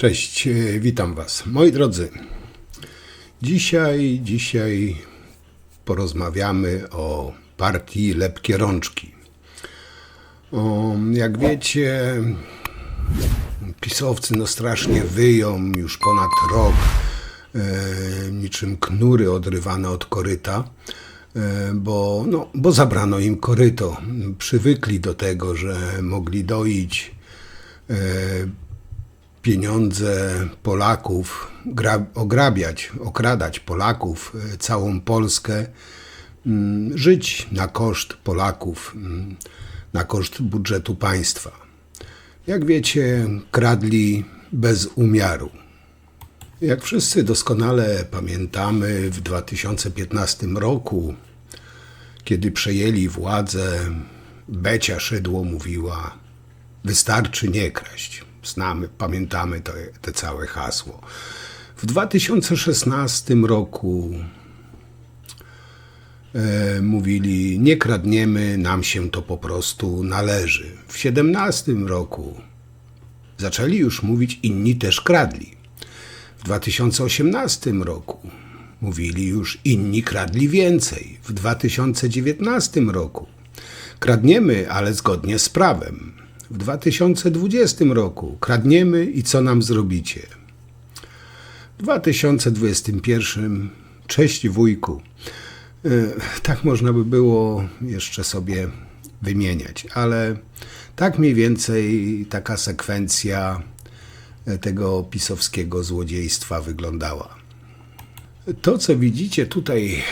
Cześć, witam Was. Moi drodzy, dzisiaj porozmawiamy o partii Lepkie Rączki. Jak wiecie, pisowcy strasznie wyją już ponad rok, niczym knury odrywane od koryta, bo zabrano im koryto. Przywykli do tego, że mogli doić pieniądze Polaków, ograbiać, okradać Polaków, całą Polskę, żyć na koszt Polaków, na koszt budżetu państwa. Jak wiecie, kradli bez umiaru. Jak wszyscy doskonale pamiętamy, w 2015 roku, kiedy przejęli władzę, Becia Szydło mówiła: wystarczy nie kraść. Pamiętamy te całe hasło. W 2016 roku mówili: nie kradniemy, nam się to po prostu należy. W 2017 roku zaczęli już mówić: inni też kradli. W 2018 roku mówili już: inni kradli więcej. W 2019 roku: kradniemy, ale zgodnie z prawem. W 2020 roku: kradniemy i co nam zrobicie? W 2021: cześć wujku. Tak można by było jeszcze sobie wymieniać, ale tak mniej więcej taka sekwencja tego pisowskiego złodziejstwa wyglądała. To, co widzicie tutaj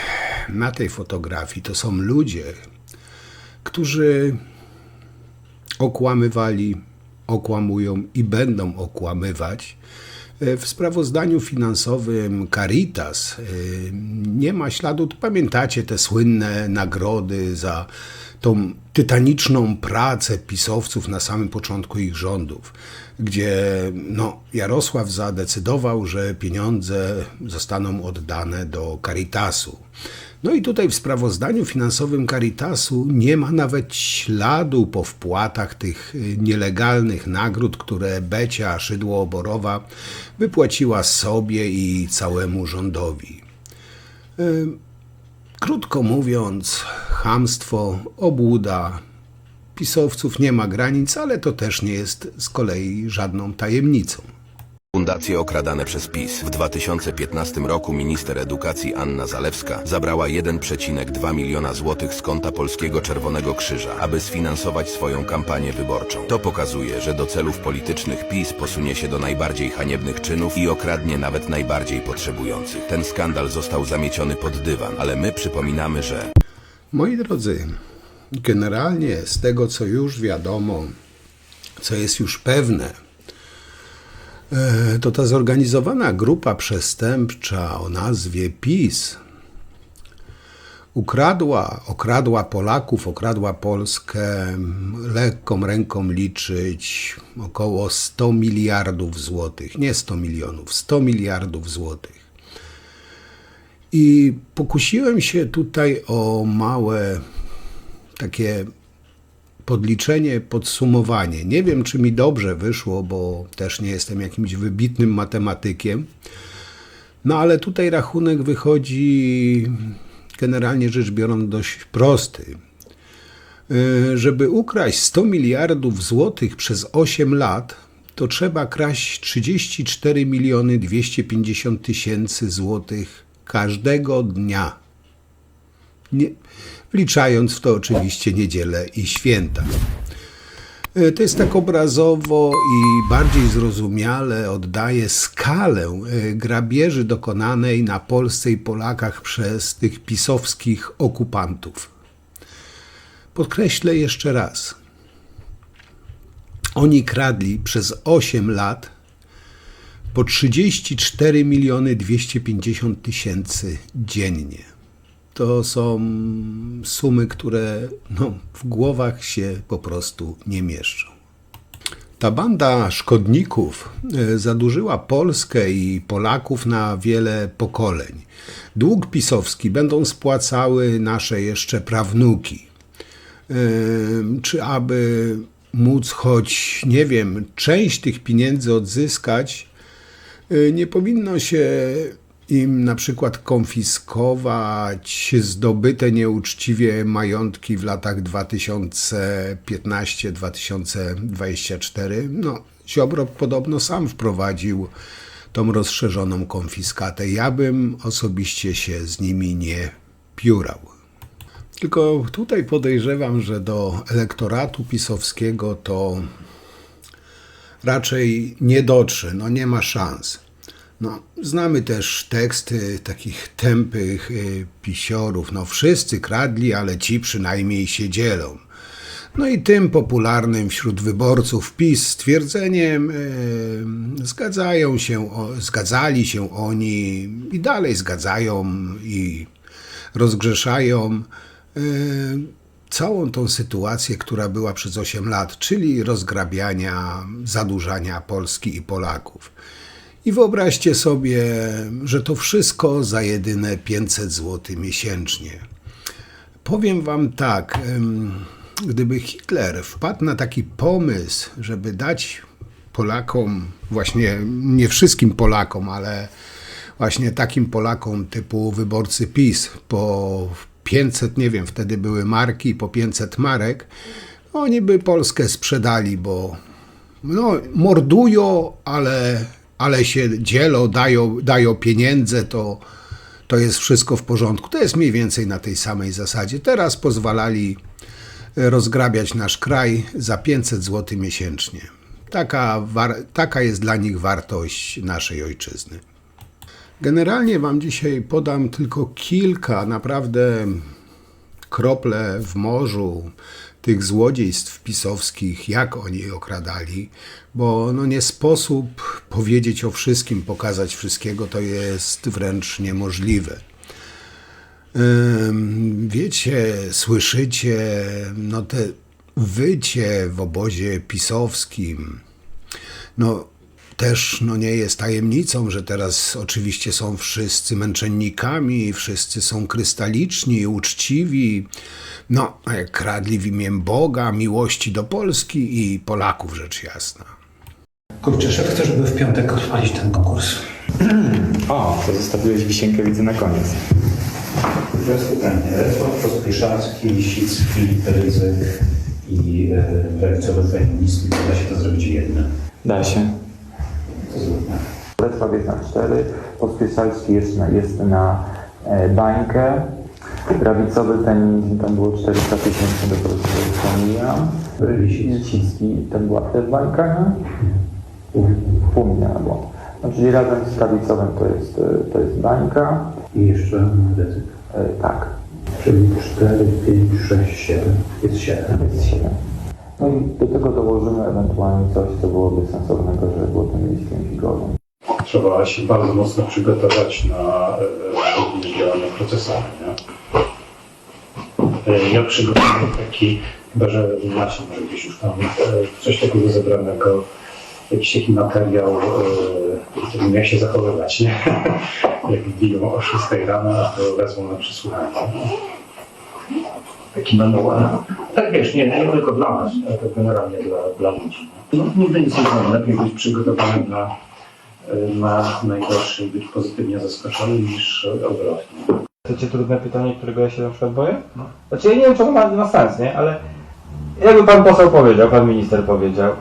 na tej fotografii, to są ludzie, którzy okłamywali, okłamują i będą okłamywać. W sprawozdaniu finansowym Caritas nie ma śladu. Pamiętacie te słynne nagrody za tą tytaniczną pracę pisowców na samym początku ich rządów, gdzie Jarosław zadecydował, że pieniądze zostaną oddane do Caritasu. No i tutaj w sprawozdaniu finansowym Caritasu nie ma nawet śladu po wpłatach tych nielegalnych nagród, które Becia Szydło-Borowa wypłaciła sobie i całemu rządowi. Krótko mówiąc, chamstwo, obłuda pisowców nie ma granic, ale to też nie jest z kolei żadną tajemnicą. Fundacje okradane przez PiS. W 2015 roku minister edukacji Anna Zalewska zabrała 1,2 miliona złotych z konta Polskiego Czerwonego Krzyża, aby sfinansować swoją kampanię wyborczą. To pokazuje, że do celów politycznych PiS posunie się do najbardziej haniebnych czynów i okradnie nawet najbardziej potrzebujących. Ten skandal został zamieciony pod dywan, ale my przypominamy, że... Moi drodzy, generalnie z tego, co już wiadomo, co jest już pewne, to ta zorganizowana grupa przestępcza o nazwie PiS okradła Polaków, okradła Polskę, lekką ręką liczyć, około 100 miliardów złotych, nie 100 milionów, 100 miliardów złotych. I pokusiłem się tutaj o małe takie podliczenie, podsumowanie. Nie wiem, czy mi dobrze wyszło, bo też nie jestem jakimś wybitnym matematykiem. Ale tutaj rachunek wychodzi, generalnie rzecz biorąc, dość prosty. Żeby ukraść 100 miliardów złotych przez 8 lat, to trzeba kraść 34 250 000 złotych każdego dnia. Wliczając w to oczywiście niedzielę i święta. To jest tak obrazowo i bardziej zrozumiale oddaje skalę grabieży dokonanej na Polsce i Polakach przez tych pisowskich okupantów. Podkreślę jeszcze raz. Oni kradli przez 8 lat po 34 250 000 dziennie. To są sumy, które w głowach się po prostu nie mieszczą. Ta banda szkodników zadłużyła Polskę i Polaków na wiele pokoleń. Dług pisowski będą spłacały nasze jeszcze prawnuki. Czy aby móc choć, nie wiem, część tych pieniędzy odzyskać, Nie powinno się im na przykład konfiskować zdobyte nieuczciwie majątki w latach 2015-2024. No, Ziobro podobno sam wprowadził tą rozszerzoną konfiskatę. Ja bym osobiście się z nimi nie piórał. Tylko tutaj podejrzewam, że do elektoratu pisowskiego to raczej nie dotrze, no nie ma szans. No, znamy też teksty takich tępych pisiorów. No wszyscy kradli, ale ci przynajmniej się dzielą. No i tym popularnym wśród wyborców PiS stwierdzeniem zgadzali się oni i dalej zgadzają i rozgrzeszają całą tą sytuację, która była przez 8 lat, czyli rozgrabiania, zadłużania Polski i Polaków. I wyobraźcie sobie, że to wszystko za jedyne 500 zł miesięcznie. Powiem wam tak, gdyby Hitler wpadł na taki pomysł, żeby dać Polakom, właśnie nie wszystkim Polakom, ale właśnie takim Polakom typu wyborcy PiS, po 500, nie wiem, wtedy były marki, po 500 marek, oni by Polskę sprzedali, bo no, mordują, ale się dzielą, dają pieniądze, to jest wszystko w porządku. To jest mniej więcej na tej samej zasadzie. Teraz pozwalali rozgrabiać nasz kraj za 500 zł miesięcznie. Taka jest dla nich wartość naszej ojczyzny. Generalnie wam dzisiaj podam tylko kilka naprawdę krople w morzu tych złodziejstw pisowskich, jak oni okradali, bo no nie sposób powiedzieć o wszystkim, pokazać wszystkiego, to jest wręcz niemożliwe. Wiecie, słyszycie, no te wycie w obozie pisowskim, no też no nie jest tajemnicą, że teraz oczywiście są wszyscy męczennikami, wszyscy są krystaliczni, uczciwi, no kradli w imię Boga, miłości do Polski i Polaków, rzecz jasna. Kurczę, szef chce, żeby w piątek odpalić ten konkurs. O, to zostawiłeś wisienkę, widzę, na koniec. Teraz pytanie. Rafał Pospieszalski, Lisicki, Rydzyk i prawicowy feminizm. Da się to zrobić w jednym. Da się. To zróbmy. Wrocław jest na 4, Pospieszalski jest na bańkę. Prawicowy feminizm tam było 400 000, do tego wspomniałem. Lisicki tam była też bańka, nie? Pół miliona było. No, czyli razem z prawicowym to jest bańka. I jeszcze Rydzyk. Tak. Czyli 4, 5, 6, 7. Jest 7. Jest 7. No i do tego dołożymy ewentualnie coś, co byłoby sensownego, żeby było tym miejscem figowym. Trzeba się bardzo mocno przygotować na również działania procesowe. Nie? Ja przygotowałem taki, chyba że macie może gdzieś już tam coś takiego zebranego, jakiś taki materiał, jak się zachowywać, nie? Jak wbiją o 6 rano, to wezmą na przesłuchanie. Taki manual. Tak wiesz, nie tylko dla nas, ale to generalnie dla ludzi. No, nigdy nic nie było. Lepiej być przygotowany na najgorsze i być pozytywnie zaskoczony niż odwrotnie. Chcecie trudne pytanie, którego ja się na przykład boję? No. Znaczy ja nie wiem, czy ono ma sens, nie? Ale jakby pan poseł powiedział, pan minister powiedział,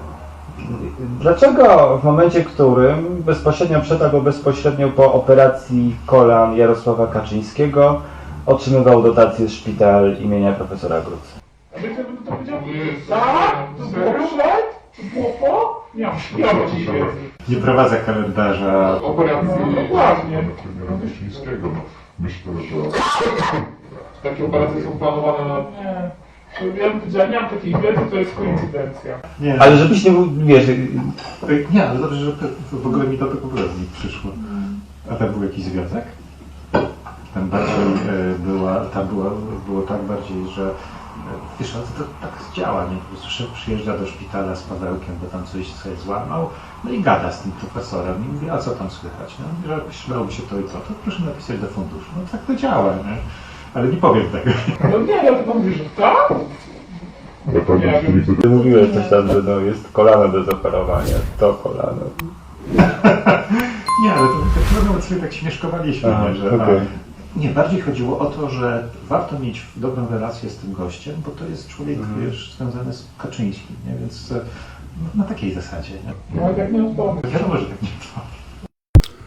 dlaczego w momencie, w którym bezpośrednio przed albo bezpośrednio po operacji kolan Jarosława Kaczyńskiego otrzymywał dotację z szpital imienia profesora Grucy? Nie prowadzę kalendarza. Operacji dokładnie. Myślińskiego. Myślę, że takie operacje są planowane na... Ja nie mam takiej wiedzy, to jest koincydencja. Nie, Ale żebyś nie był, wiesz... nie, ale dobrze, że w ogóle mi to tak obraznik przyszło. A tam był jakiś związek? Tam bardziej było tak bardziej, że wiesz, ale to tak działa, nie? Po prostu szef przyjeżdża do szpitala z Pawełkiem, bo tam coś sobie złamał, no i gada z tym profesorem i mówi, a co tam słychać? No, mówi, że przydałoby się to i to proszę napisać do funduszu. No tak to działa, nie? Ale nie powiem tego. No nie, ja tylko mówię, że tak? Nie wiem. Ty mówiłeś coś tam, że no jest kolano do zoperowania, to kolano. Nie, ale to tak nawet sobie tak śmieszkowaliśmy, Aha, nie, że okej. nie, bardziej chodziło o to, że warto mieć dobrą relację z tym gościem, bo to jest człowiek, wiesz, związany z Kaczyńskim, nie? Więc na takiej zasadzie, nie? No ale tak nie odpowiem. Wiadomo, że tak nie to.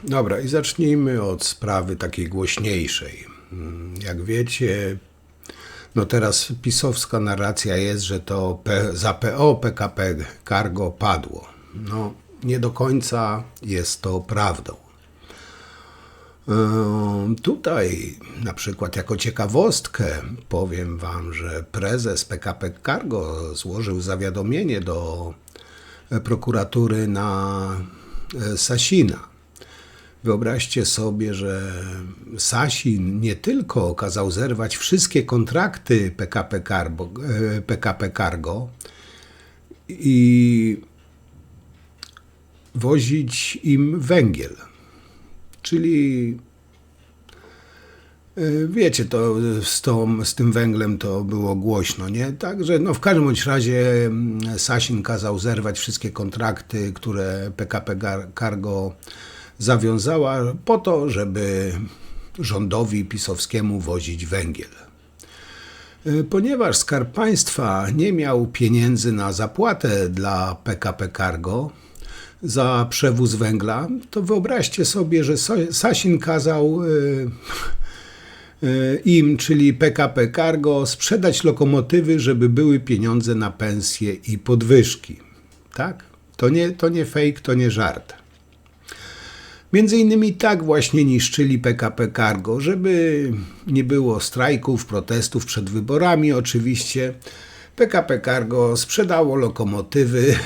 Dobra, i zacznijmy od sprawy takiej głośniejszej. Jak wiecie, no teraz pisowska narracja jest, że to za PO PKP Cargo padło. No, nie do końca jest to prawdą. Tutaj na przykład jako ciekawostkę powiem wam, że prezes PKP Cargo złożył zawiadomienie do prokuratury na Sasina. Wyobraźcie sobie, że Sasin nie tylko kazał zerwać wszystkie kontrakty PKP Cargo i wozić im węgiel. Czyli wiecie, to z tym węglem to było głośno, nie? Także no w każdym bądź razie Sasin kazał zerwać wszystkie kontrakty, które PKP Cargo zawiązała po to, żeby rządowi pisowskiemu wozić węgiel. Ponieważ Skarb Państwa nie miał pieniędzy na zapłatę dla PKP Cargo za przewóz węgla, to wyobraźcie sobie, że Sasin kazał im, czyli PKP Cargo, sprzedać lokomotywy, żeby były pieniądze na pensje i podwyżki. Tak? To nie fake, to nie żart. Między innymi tak właśnie niszczyli PKP Cargo, żeby nie było strajków, protestów przed wyborami oczywiście. PKP Cargo sprzedało lokomotywy,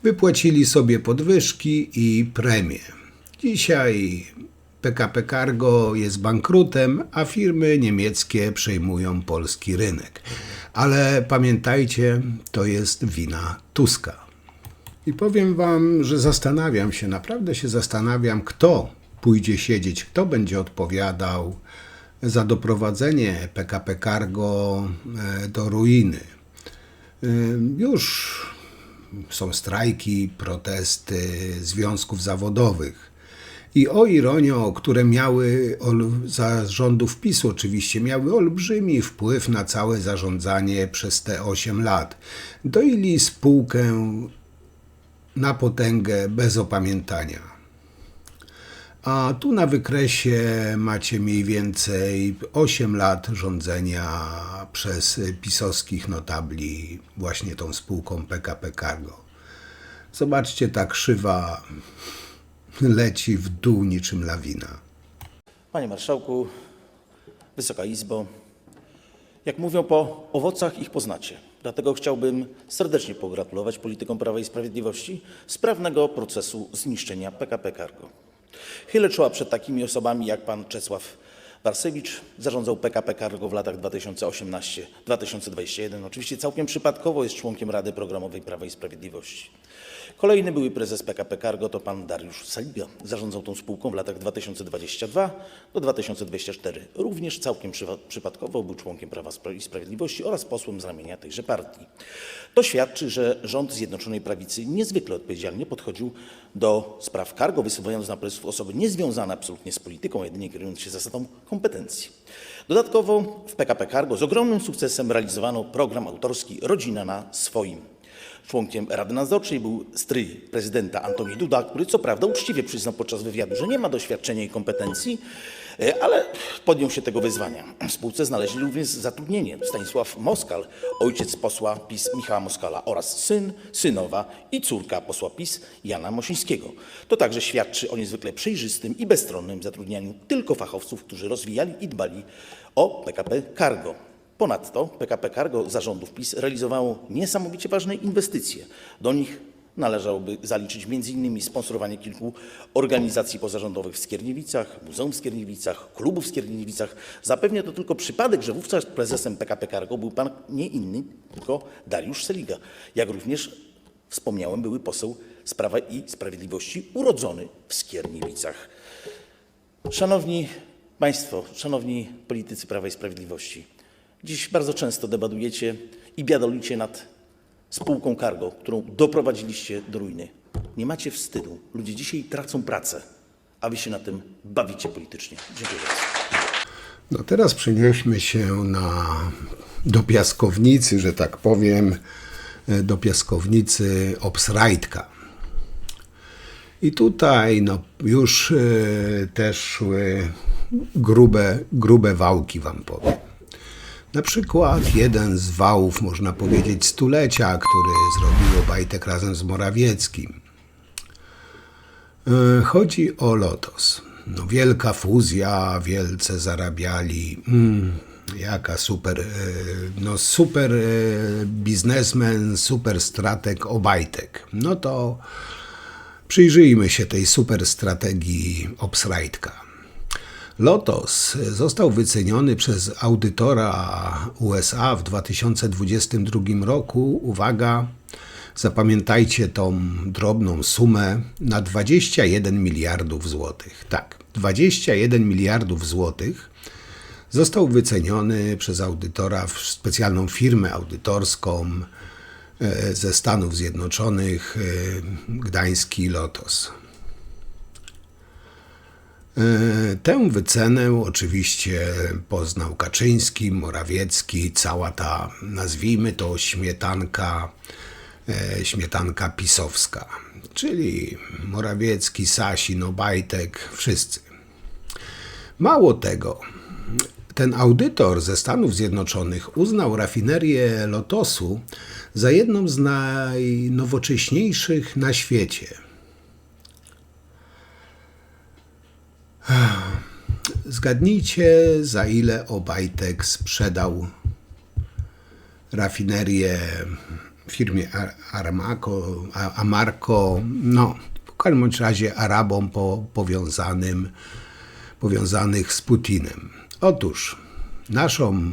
wypłacili sobie podwyżki i premie. Dzisiaj PKP Cargo jest bankrutem, a firmy niemieckie przejmują polski rynek. Ale pamiętajcie, to jest wina Tuska. I powiem wam, że naprawdę się zastanawiam, kto pójdzie siedzieć, kto będzie odpowiadał za doprowadzenie PKP Cargo do ruiny. Już są strajki, protesty związków zawodowych. I o ironio, które miały za rządów PiS-u oczywiście, miały olbrzymi wpływ na całe zarządzanie przez te 8 lat. Doili spółkę na potęgę bez opamiętania. A tu na wykresie macie mniej więcej 8 lat rządzenia przez pisowskich notabli właśnie tą spółką PKP Cargo. Zobaczcie, ta krzywa leci w dół niczym lawina. Panie Marszałku, Wysoka Izbo, jak mówią, po owocach ich poznacie. Dlatego chciałbym serdecznie pogratulować politykom Prawa i Sprawiedliwości sprawnego procesu zniszczenia PKP Cargo. Chylę czoła przed takimi osobami jak pan Czesław Warsewicz, zarządzał PKP Cargo w latach 2018-2021. Oczywiście całkiem przypadkowo jest członkiem Rady Programowej Prawa i Sprawiedliwości. Kolejny były prezes PKP Cargo to pan Dariusz Saliga. Zarządzał tą spółką w latach 2022-2024. Również całkiem przypadkowo był członkiem Prawa i Sprawiedliwości oraz posłem z ramienia tejże partii. To świadczy, że rząd Zjednoczonej Prawicy niezwykle odpowiedzialnie podchodził do spraw cargo, wysuwając na prezesów osoby niezwiązane absolutnie z polityką, jedynie kierując się zasadą kompetencji. Dodatkowo w PKP Cargo z ogromnym sukcesem realizowano program autorski Rodzina na swoim. Członkiem Rady Nadzorczej był stryj prezydenta Antoni Duda, który co prawda uczciwie przyznał podczas wywiadu, że nie ma doświadczenia i kompetencji, ale podjął się tego wyzwania. W spółce znaleźli również zatrudnienie Stanisław Moskal, ojciec posła PiS Michała Moskala oraz syn, synowa i córka posła PiS Jana Mosińskiego. To także świadczy o niezwykle przejrzystym i bezstronnym zatrudnianiu tylko fachowców, którzy rozwijali i dbali o PKP Cargo. Ponadto PKP Cargo zarządów PiS realizowało niesamowicie ważne inwestycje. Do nich należałoby zaliczyć m.in. sponsorowanie kilku organizacji pozarządowych w Skierniewicach, Muzeum w Skierniewicach, klubów w Skierniewicach. Zapewnia to tylko przypadek, że wówczas prezesem PKP Cargo był pan nie inny, tylko Dariusz Seliga. Jak również wspomniałem, były poseł z Prawa i Sprawiedliwości urodzony w Skierniewicach. Szanowni Państwo, szanowni politycy Prawa i Sprawiedliwości, dziś bardzo często debatujecie i biadolicie nad spółką Cargo, którą doprowadziliście do ruiny. Nie macie wstydu. Ludzie dzisiaj tracą pracę, a wy się na tym bawicie politycznie. Dziękuję bardzo. No teraz przenieśmy się do piaskownicy, że tak powiem, do piaskownicy Obsrajdka. I tutaj no, już też szły grube wałki, wam powiem. Na przykład jeden z wałów, można powiedzieć, stulecia, który zrobił Obajtek razem z Morawieckim. Chodzi o Lotos. No, wielka fuzja, wielce zarabiali. Jaka super, super biznesmen, super strateg Obajtek. No to przyjrzyjmy się tej super strategii Obsrajdka. Lotos został wyceniony przez audytora USA w 2022 roku, uwaga, zapamiętajcie tą drobną sumę, na 21 miliardów złotych. Tak, 21 miliardów złotych został wyceniony przez audytora w specjalną firmę audytorską ze Stanów Zjednoczonych, gdański Lotos. Tę wycenę oczywiście poznał Kaczyński, Morawiecki, cała ta, nazwijmy to, śmietanka pisowska, czyli Morawiecki, Sasin, Obajtek, wszyscy. Mało tego, ten audytor ze Stanów Zjednoczonych uznał rafinerię Lotosu za jedną z najnowocześniejszych na świecie. Zgadnijcie, za ile Obajtek sprzedał rafinerię firmie Amarco, no w każdym razie Arabom powiązanych z Putinem. Otóż naszą,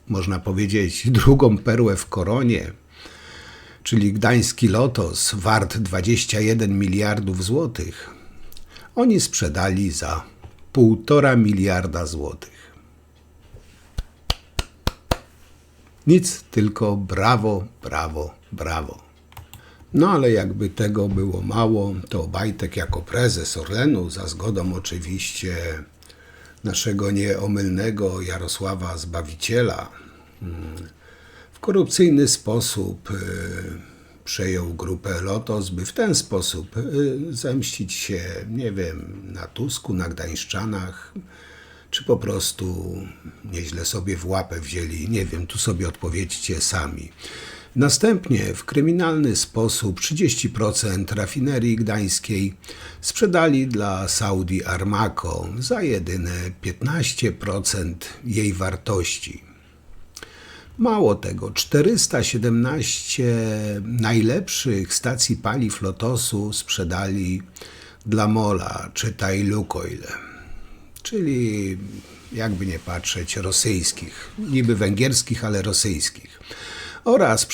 można powiedzieć, drugą perłę w koronie, czyli gdański Lotos, wart 21 miliardów złotych, oni sprzedali za 1,5 miliarda złotych. Nic, tylko brawo, brawo, brawo. No ale jakby tego było mało, to Obajtek jako prezes Orlenu, za zgodą oczywiście naszego nieomylnego Jarosława Zbawiciela, w korupcyjny sposób przejął grupę Lotos, by w ten sposób zemścić się, nie wiem, na Tusku, na Gdańszczanach, czy po prostu nieźle sobie w łapę wzięli, nie wiem, tu sobie odpowiedzcie sami. Następnie w kryminalny sposób 30% rafinerii gdańskiej sprzedali dla Saudi Aramco za jedyne 15% jej wartości. Mało tego, 417 najlepszych stacji paliw Lotosu sprzedali dla MOL-a, czytaj Lukoil, czyli jakby nie patrzeć rosyjskich, niby węgierskich, ale rosyjskich. Oraz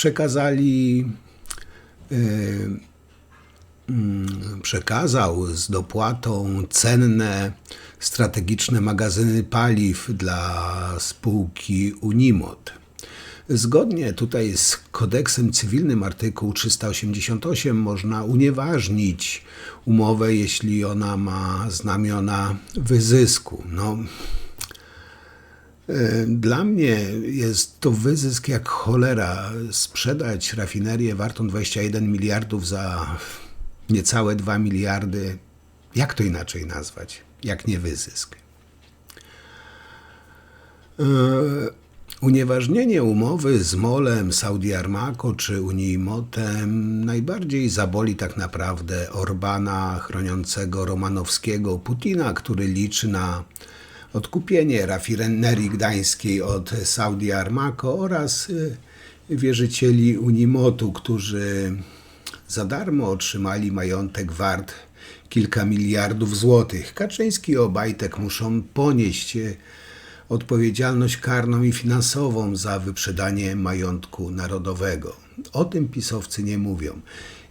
przekazał z dopłatą cenne strategiczne magazyny paliw dla spółki Unimot. Zgodnie tutaj z kodeksem cywilnym artykuł 388 można unieważnić umowę, jeśli ona ma znamiona wyzysku. No, dla mnie jest to wyzysk jak cholera. Sprzedać rafinerię wartą 21 miliardów za niecałe 2 miliardy. Jak to inaczej nazwać? Jak nie wyzysk? Unieważnienie umowy z MOL-em, Saudi Aramco czy Unimotem najbardziej zaboli tak naprawdę Orbana chroniącego Romanowskiego Putina, który liczy na odkupienie rafinerii gdańskiej od Saudi Aramco oraz wierzycieli Unimotu, którzy za darmo otrzymali majątek wart kilka miliardów złotych. Kaczyński i Obajtek muszą ponieść odpowiedzialność karną i finansową za wyprzedanie majątku narodowego. O tym pisowcy nie mówią.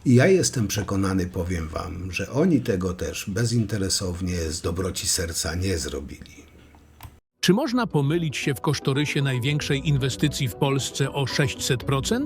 I ja jestem przekonany, powiem wam, że oni tego też bezinteresownie z dobroci serca nie zrobili. Czy można pomylić się w kosztorysie największej inwestycji w Polsce o 600%?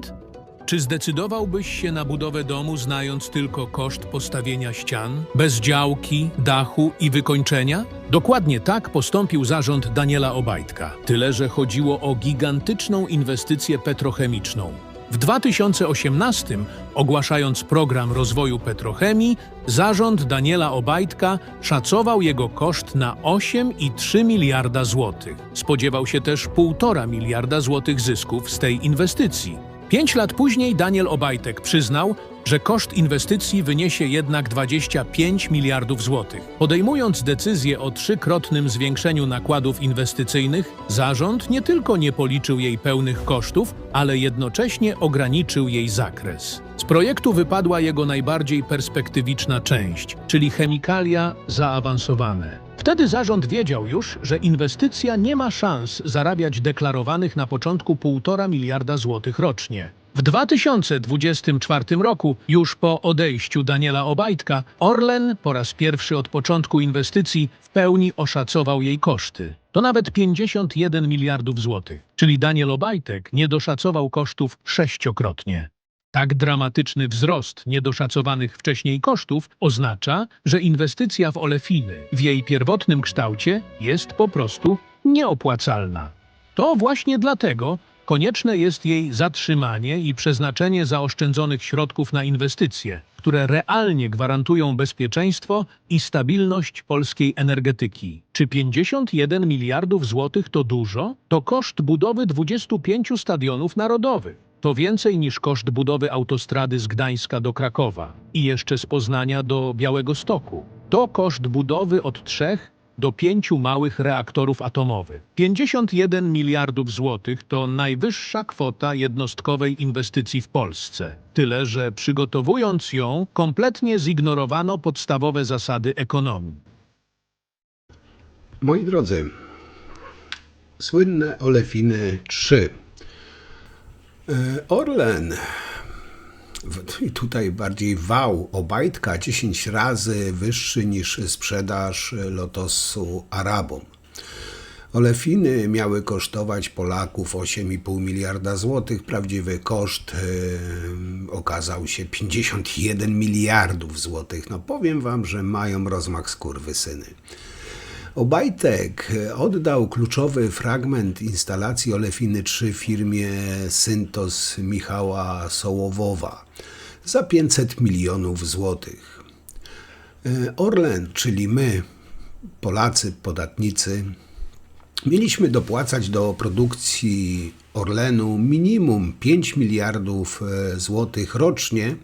Czy zdecydowałbyś się na budowę domu, znając tylko koszt postawienia ścian, bez działki, dachu i wykończenia? Dokładnie tak postąpił zarząd Daniela Obajtka. Tyle, że chodziło o gigantyczną inwestycję petrochemiczną. W 2018, ogłaszając program rozwoju petrochemii, zarząd Daniela Obajtka szacował jego koszt na 8,3 miliarda złotych. Spodziewał się też 1,5 miliarda złotych zysków z tej inwestycji. 5 lat później Daniel Obajtek przyznał, że koszt inwestycji wyniesie jednak 25 miliardów złotych. Podejmując decyzję o 3-krotnym zwiększeniu nakładów inwestycyjnych, zarząd nie tylko nie policzył jej pełnych kosztów, ale jednocześnie ograniczył jej zakres. Z projektu wypadła jego najbardziej perspektywiczna część, czyli chemikalia zaawansowane. Wtedy zarząd wiedział już, że inwestycja nie ma szans zarabiać deklarowanych na początku 1,5 miliarda złotych rocznie. W 2024 roku, już po odejściu Daniela Obajtka, Orlen po raz pierwszy od początku inwestycji w pełni oszacował jej koszty. To nawet 51 miliardów złotych, czyli Daniel Obajtek niedoszacował kosztów 6-krotnie. Tak dramatyczny wzrost niedoszacowanych wcześniej kosztów oznacza, że inwestycja w olefiny w jej pierwotnym kształcie jest po prostu nieopłacalna. To właśnie dlatego konieczne jest jej zatrzymanie i przeznaczenie zaoszczędzonych środków na inwestycje, które realnie gwarantują bezpieczeństwo i stabilność polskiej energetyki. Czy 51 miliardów złotych to dużo? To koszt budowy 25 stadionów narodowych. To więcej niż koszt budowy autostrady z Gdańska do Krakowa i jeszcze z Poznania do Białegostoku. To koszt budowy od 3 do 5 małych reaktorów atomowych. 51 miliardów złotych to najwyższa kwota jednostkowej inwestycji w Polsce. Tyle, że przygotowując ją, kompletnie zignorowano podstawowe zasady ekonomii. Moi drodzy, słynne olefiny 3. Orlen, i tutaj bardziej wał Obajtka, 10 razy wyższy niż sprzedaż Lotosu Arabom. Olefiny miały kosztować Polaków 8,5 miliarda złotych. Prawdziwy koszt okazał się 51 miliardów złotych. No powiem wam, że mają rozmach skurwysyny. Obajtek oddał kluczowy fragment instalacji olefiny 3 firmie Syntos Michała Sołowowa za 500 milionów złotych. Orlen, czyli my, Polacy, podatnicy, mieliśmy dopłacać do produkcji Orlenu minimum 5 miliardów złotych rocznie,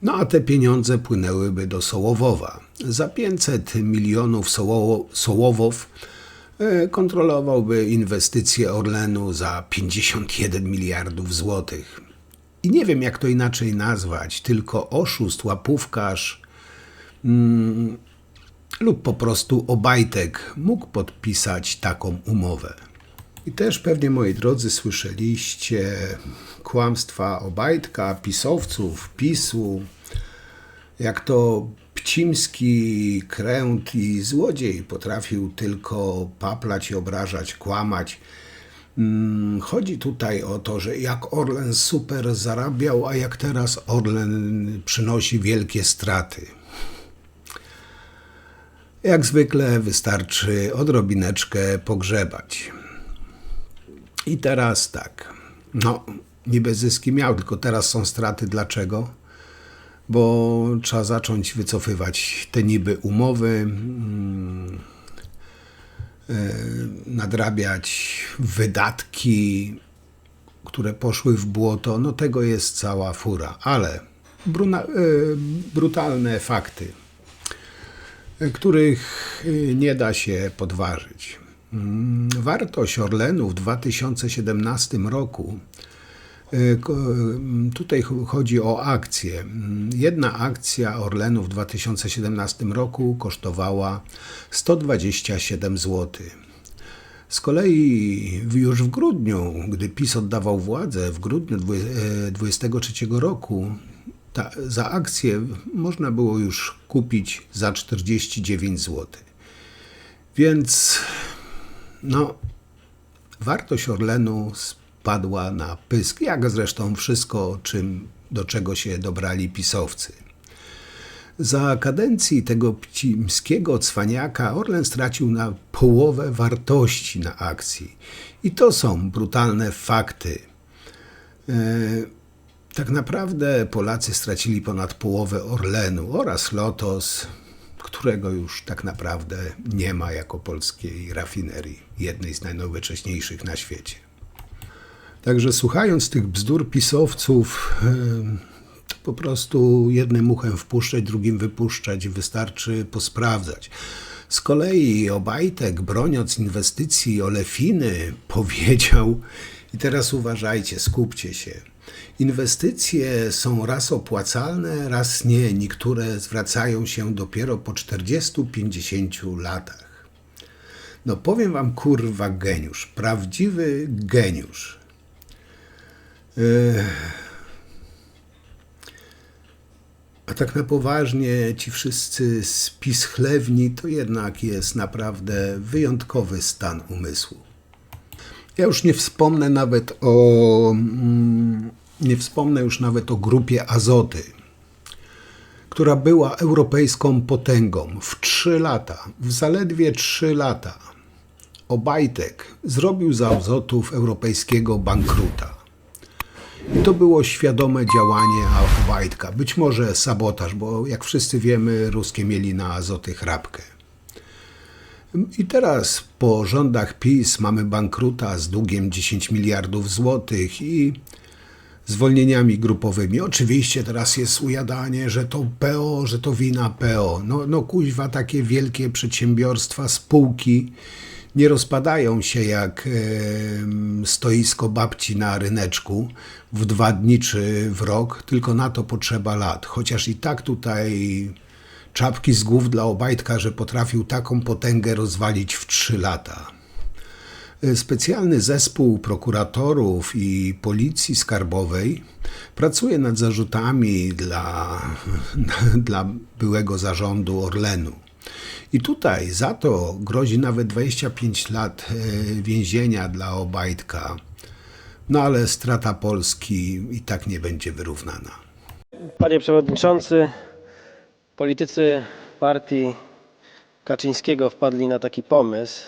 no a te pieniądze płynęłyby do Sołowowa. Za 500 milionów Sołowow kontrolowałby inwestycje Orlenu za 51 miliardów złotych. I nie wiem, jak to inaczej nazwać, tylko oszust, łapówkarz lub po prostu Obajtek mógł podpisać taką umowę. I też pewnie, moi drodzy, słyszeliście kłamstwa Obajtka, pisowców, PiS-u, jak to Pcimski, kręt i złodziej potrafił tylko paplać i obrażać, kłamać. Chodzi tutaj o to, że jak Orlen super zarabiał, a jak teraz Orlen przynosi wielkie straty. Jak zwykle wystarczy odrobineczkę pogrzebać. I teraz tak, no niby zyski miał, tylko teraz są straty. Dlaczego? Bo trzeba zacząć wycofywać te niby umowy, nadrabiać wydatki, które poszły w błoto. No tego jest cała fura, ale brutalne fakty, których nie da się podważyć. Wartość Orlenu w 2017 roku, tutaj chodzi o akcje. Jedna akcja Orlenu w 2017 roku kosztowała 127 zł. Z kolei już w grudniu, gdy PiS oddawał władzę, w grudniu 2023 roku, za akcję można było już kupić za 49 zł. Więc no, wartość Orlenu wpadła na pysk, jak zresztą wszystko, do czego się dobrali pisowcy. Za kadencji tego pcimskiego cwaniaka Orlen stracił na połowę wartości na akcji. I to są brutalne fakty. Tak naprawdę Polacy stracili ponad połowę Orlenu oraz Lotos, którego już tak naprawdę nie ma jako polskiej rafinerii, jednej z najnowocześniejszych na świecie. Także słuchając tych bzdur pisowców, to po prostu jednym uchem wpuszczać, drugim wypuszczać, wystarczy posprawdzać. Z kolei Obajtek, broniąc inwestycji olefiny, powiedział, i teraz uważajcie, skupcie się, inwestycje są raz opłacalne, raz nie. Niektóre zwracają się dopiero po 40-50 latach. No powiem wam, kurwa, geniusz. Prawdziwy geniusz. A tak na poważnie, ci wszyscy spischlewni to jednak jest naprawdę wyjątkowy stan umysłu. Ja już nie wspomnę już nawet o grupie Azoty, która była europejską potęgą. W zaledwie 3 lata Obajtek zrobił z Azotów europejskiego bankruta. I to było świadome działanie Obajtka, być może sabotaż, bo jak wszyscy wiemy, ruskie mieli na Azoty chrapkę. I teraz po rządach PiS mamy bankruta z długiem 10 miliardów złotych i zwolnieniami grupowymi. Oczywiście teraz jest ujadanie, że to PO, że to wina PO. No kuźwa, takie wielkie przedsiębiorstwa, spółki nie rozpadają się jak stoisko babci na ryneczku w 2 dni czy w rok, tylko na to potrzeba lat. Chociaż i tak tutaj czapki z głów dla Obajtka, że potrafił taką potęgę rozwalić w 3 lata. Specjalny zespół prokuratorów i policji skarbowej pracuje nad zarzutami dla byłego zarządu Orlenu. I tutaj za to grozi nawet 25 lat więzienia dla Obajtka. No ale strata Polski i tak nie będzie wyrównana. Panie Przewodniczący, politycy partii Kaczyńskiego wpadli na taki pomysł,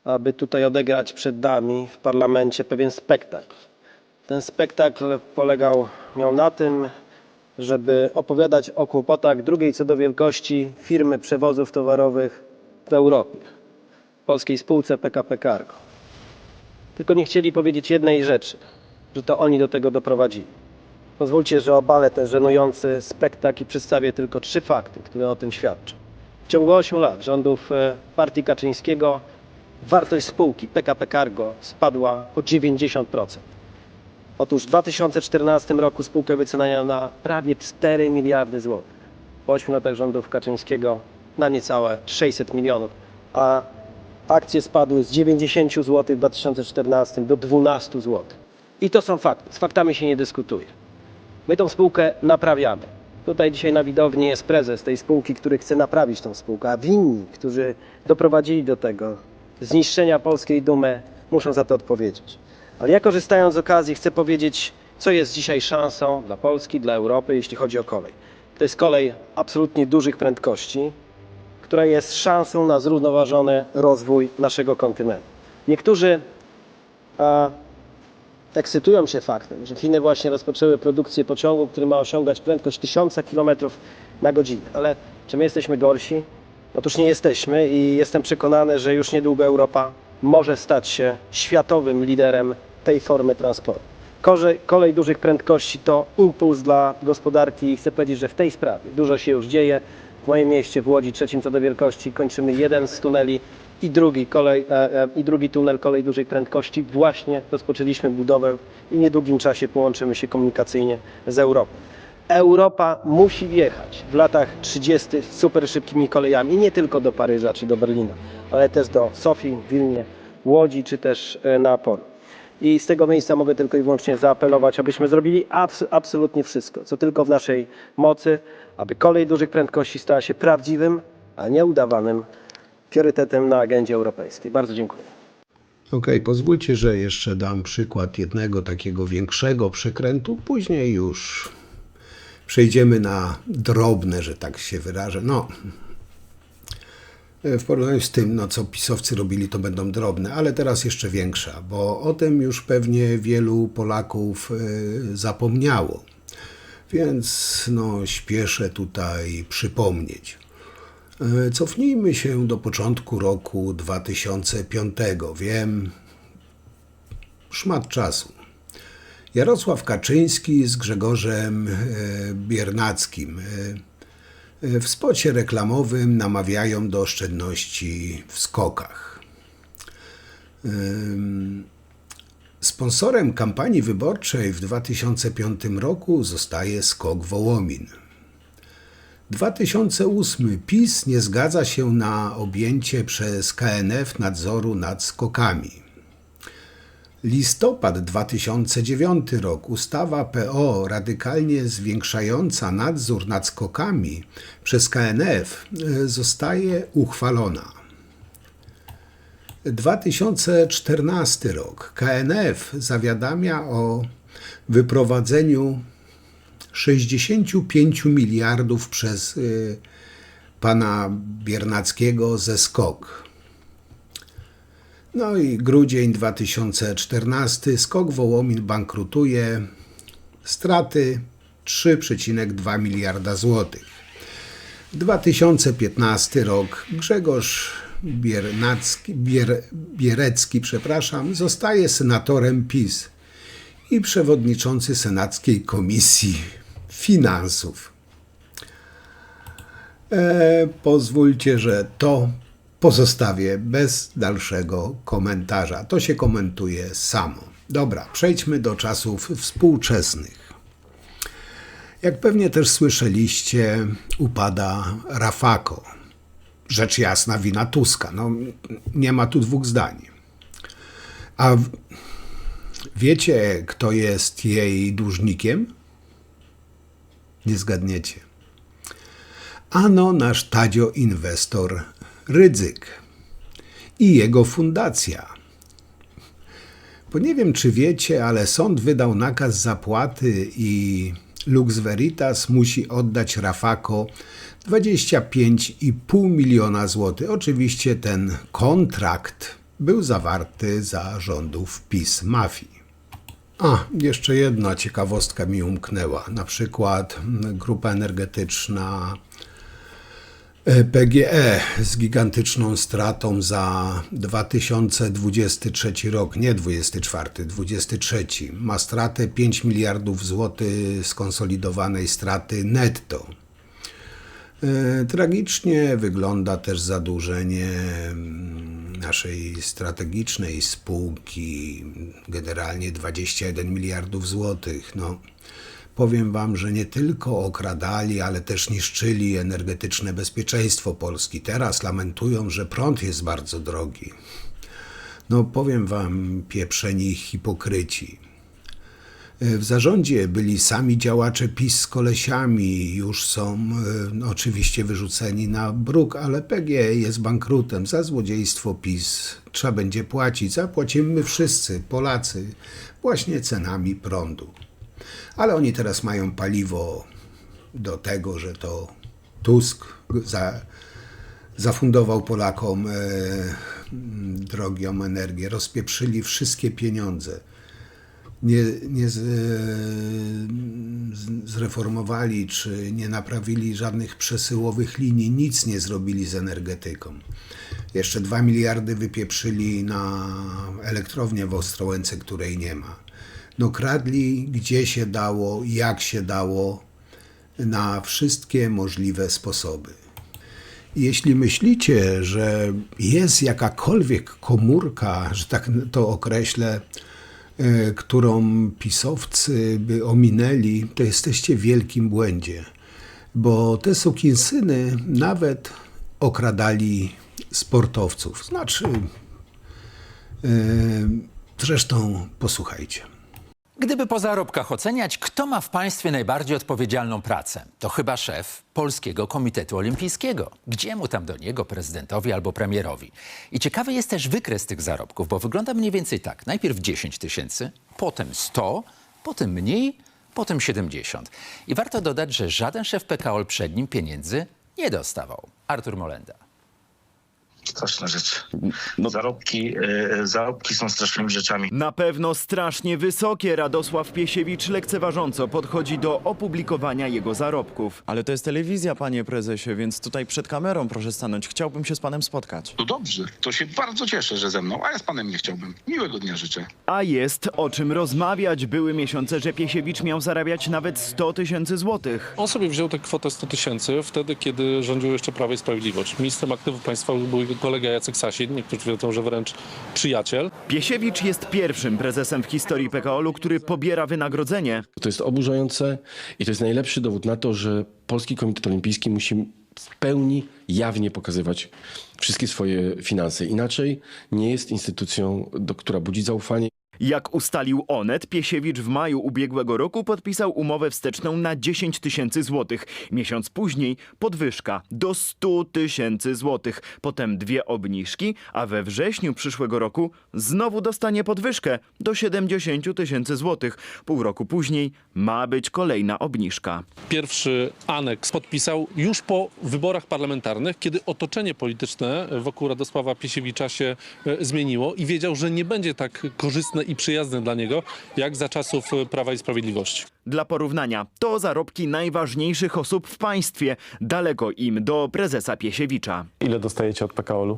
aby tutaj odegrać przed nami w parlamencie pewien spektakl. Ten spektakl miał na tym, żeby opowiadać o kłopotach drugiej co do wielkości firmy przewozów towarowych w Europie, polskiej spółce PKP Cargo. Tylko nie chcieli powiedzieć jednej rzeczy, że to oni do tego doprowadzili. Pozwólcie, że obalę ten żenujący spektakl i przedstawię tylko 3 fakty, które o tym świadczą. W ciągu 8 lat rządów partii Kaczyńskiego wartość spółki PKP Cargo spadła o 90%. Otóż w 2014 roku spółkę wyceniono na prawie 4 miliardy złotych. Po 8 latach rządów Kaczyńskiego na niecałe 600 milionów, a akcje spadły z 90 zł w 2014 do 12 zł. I to są fakty. Z faktami się nie dyskutuje. My tą spółkę naprawiamy. Tutaj dzisiaj na widowni jest prezes tej spółki, który chce naprawić tą spółkę, a winni, którzy doprowadzili do tego zniszczenia polskiej dumy, muszą za to odpowiedzieć. Ale ja, korzystając z okazji, chcę powiedzieć, co jest dzisiaj szansą dla Polski, dla Europy, jeśli chodzi o kolej. To jest kolej absolutnie dużych prędkości, która jest szansą na zrównoważony rozwój naszego kontynentu. Niektórzy ekscytują się faktem, że Chiny właśnie rozpoczęły produkcję pociągu, który ma osiągać prędkość 1000 km na godzinę. Ale czy my jesteśmy gorsi? Otóż nie jesteśmy i jestem przekonany, że już niedługo Europa może stać się światowym liderem tej formy transportu. Kolej dużych prędkości to impuls dla gospodarki i chcę powiedzieć, że w tej sprawie dużo się już dzieje. W moim mieście, w Łodzi, 3. co do wielkości, kończymy jeden z tuneli i drugi tunel kolei dużej prędkości. Właśnie rozpoczęliśmy budowę i w niedługim czasie połączymy się komunikacyjnie z Europą. Europa musi wjechać w latach 30. super szybkimi kolejami, nie tylko do Paryża czy do Berlina, ale też do Sofii, Wilnie, Łodzi czy też Neapolu. I z tego miejsca mogę tylko i wyłącznie zaapelować, abyśmy zrobili absolutnie wszystko, co tylko w naszej mocy, aby kolej dużych prędkości stała się prawdziwym, a nie udawanym priorytetem na agendzie europejskiej. Bardzo dziękuję. Okej, pozwólcie, że jeszcze dam przykład jednego takiego większego przekrętu, później już przejdziemy na drobne, że tak się wyrażę. No, w porównaniu z tym, no, co pisowcy robili, to będą drobne, ale teraz jeszcze większa, bo o tym już pewnie wielu Polaków zapomniało. Więc no, śpieszę tutaj przypomnieć. Cofnijmy się do początku roku 2005. Wiem, szmat czasu. Jarosław Kaczyński z Grzegorzem Biernackim w spocie reklamowym namawiają do oszczędności w skokach. Sponsorem kampanii wyborczej w 2005 roku zostaje Skok Wołomin. 2008. PiS nie zgadza się na objęcie przez KNF nadzoru nad skokami. Listopad 2009 rok. Ustawa PO radykalnie zwiększająca nadzór nad skokami przez KNF zostaje uchwalona. 2014 rok. KNF zawiadamia o wyprowadzeniu 65 miliardów przez pana Biernackiego ze SKOK. No i grudzień 2014. Skok Wołomin bankrutuje. Straty 3,2 miliarda złotych. 2015 rok. Grzegorz Bierecki, zostaje senatorem PiS i przewodniczący Senackiej Komisji Finansów. Pozwólcie, że to pozostawię bez dalszego komentarza. To się komentuje samo. Dobra, przejdźmy do czasów współczesnych. Jak pewnie też słyszeliście, upada Rafako. Rzecz jasna, wina Tuska. No, nie ma tu dwóch zdań. A wiecie, kto jest jej dłużnikiem? Nie zgadniecie. Ano nasz Tadzio inwestor Rydzyk i jego fundacja. Bo nie wiem, czy wiecie, ale sąd wydał nakaz zapłaty i Lux Veritas musi oddać Rafako 25,5 miliona złotych. Oczywiście ten kontrakt był zawarty za rządów PiS-mafii. A, jeszcze jedna ciekawostka mi umknęła. Na przykład grupa energetyczna PGE z gigantyczną stratą za 2023 rok, nie 24, 23. Ma stratę 5 miliardów złotych skonsolidowanej straty netto. Tragicznie wygląda też zadłużenie naszej strategicznej spółki, generalnie 21 miliardów złotych. No, powiem wam, że nie tylko okradali, ale też niszczyli energetyczne bezpieczeństwo Polski. Teraz lamentują, że prąd jest bardzo drogi. No, powiem wam, pieprzeni hipokryci. W zarządzie byli sami działacze PiS z kolesiami, już są oczywiście wyrzuceni na bruk, ale PGE jest bankrutem. Za złodziejstwo PiS trzeba będzie płacić. Zapłacimy wszyscy, Polacy, właśnie cenami prądu. Ale oni teraz mają paliwo do tego, że to Tusk zafundował Polakom drogią energię. Rozpieprzyli wszystkie pieniądze. Nie zreformowali czy nie naprawili żadnych przesyłowych linii, nic nie zrobili z energetyką. Jeszcze 2 miliardy wypieprzyli na elektrownię w Ostrołęce, której nie ma. No kradli gdzie się dało, jak się dało, na wszystkie możliwe sposoby. Jeśli myślicie, że jest jakakolwiek komórka, że tak to określę, którą pisowcy by ominęli, to jesteście w wielkim błędzie. Bo te sukinsyny nawet okradali sportowców. Znaczy, zresztą posłuchajcie. Gdyby po zarobkach oceniać, kto ma w państwie najbardziej odpowiedzialną pracę, to chyba szef Polskiego Komitetu Olimpijskiego. Gdzie mu tam do niego, prezydentowi albo premierowi? I ciekawy jest też wykres tych zarobków, bo wygląda mniej więcej tak. Najpierw 10 000, potem 100, potem mniej, potem 70. I warto dodać, że żaden szef PKOL przed nim pieniędzy nie dostawał. Artur Molenda. Straszna rzecz. Zarobki są strasznymi rzeczami. Na pewno strasznie wysokie. Radosław Piesiewicz lekceważąco podchodzi do opublikowania jego zarobków. Ale to jest telewizja, panie prezesie, więc tutaj przed kamerą proszę stanąć. Chciałbym się z panem spotkać. No dobrze, to się bardzo cieszę, że ze mną, a ja z panem nie chciałbym. Miłego dnia życzę. A jest o czym rozmawiać. Były miesiące, że Piesiewicz miał zarabiać nawet 100 000 złotych. On sobie wziął tę kwotę 100 000 wtedy, kiedy rządził jeszcze Prawo i Sprawiedliwość. Ministrem aktywów państwowych był jego kolega Jacek Sasin, niektórzy wiedzą, że wręcz przyjaciel. Piesiewicz jest pierwszym prezesem w historii PKOL-u, który pobiera wynagrodzenie. To jest oburzające i to jest najlepszy dowód na to, że Polski Komitet Olimpijski musi w pełni jawnie pokazywać wszystkie swoje finanse. Inaczej nie jest instytucją, która budzi zaufanie. Jak ustalił Onet, Piesiewicz w maju ubiegłego roku podpisał umowę wsteczną na 10 000 złotych. Miesiąc później podwyżka do 100 000 złotych. Potem 2 obniżki, a we wrześniu przyszłego roku znowu dostanie podwyżkę do 70 000 złotych. Pół roku później ma być kolejna obniżka. Pierwszy aneks podpisał już po wyborach parlamentarnych, kiedy otoczenie polityczne wokół Radosława Piesiewicza się zmieniło i wiedział, że nie będzie tak korzystne i przyjazne dla niego, jak za czasów Prawa i Sprawiedliwości. Dla porównania, to zarobki najważniejszych osób w państwie. Daleko im do prezesa Piesiewicza. Ile dostajecie od PKOL-u?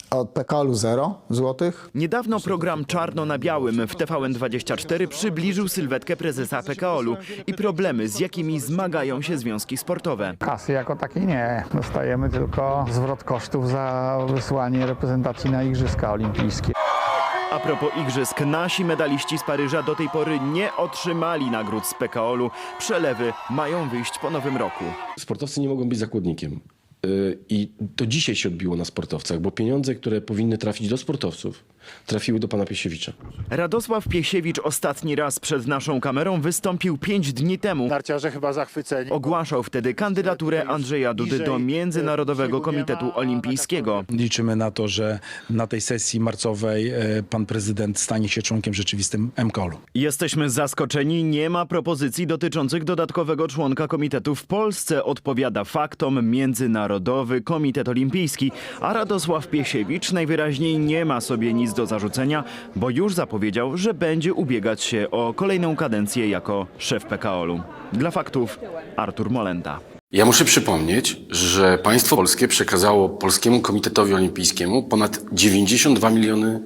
Od PKOL-u 0 złotych. Niedawno program Czarno na Białym w TVN24 przybliżył sylwetkę prezesa PKOL-u i problemy, z jakimi zmagają się związki sportowe. Kasy jako takiej nie. Dostajemy tylko zwrot kosztów za wysłanie reprezentacji na Igrzyska Olimpijskie. A propos igrzysk, nasi medaliści z Paryża do tej pory nie otrzymali nagród z PKOL-u. Przelewy mają wyjść po nowym roku. Sportowcy nie mogą być zakładnikiem. I to dzisiaj się odbiło na sportowcach, bo pieniądze, które powinny trafić do sportowców, trafiły do pana Piesiewicza. Radosław Piesiewicz ostatni raz przed naszą kamerą wystąpił 5 dni temu. Narciarze chyba zachwyceni. Ogłaszał wtedy kandydaturę Andrzeja Dudy do Międzynarodowego Komitetu Olimpijskiego. Liczymy na to, że na tej sesji marcowej pan prezydent stanie się członkiem rzeczywistym MKOL-u. Jesteśmy zaskoczeni, nie ma propozycji dotyczących dodatkowego członka komitetu w Polsce. Odpowiada faktom Międzynarodowy Komitet Olimpijski, a Radosław Piesiewicz najwyraźniej nie ma sobie nic do zarzucenia, bo już zapowiedział, że będzie ubiegać się o kolejną kadencję jako szef PKOL-u. Dla faktów Artur Molenda. Ja muszę przypomnieć, że państwo polskie przekazało Polskiemu Komitetowi Olimpijskiemu ponad 92 miliony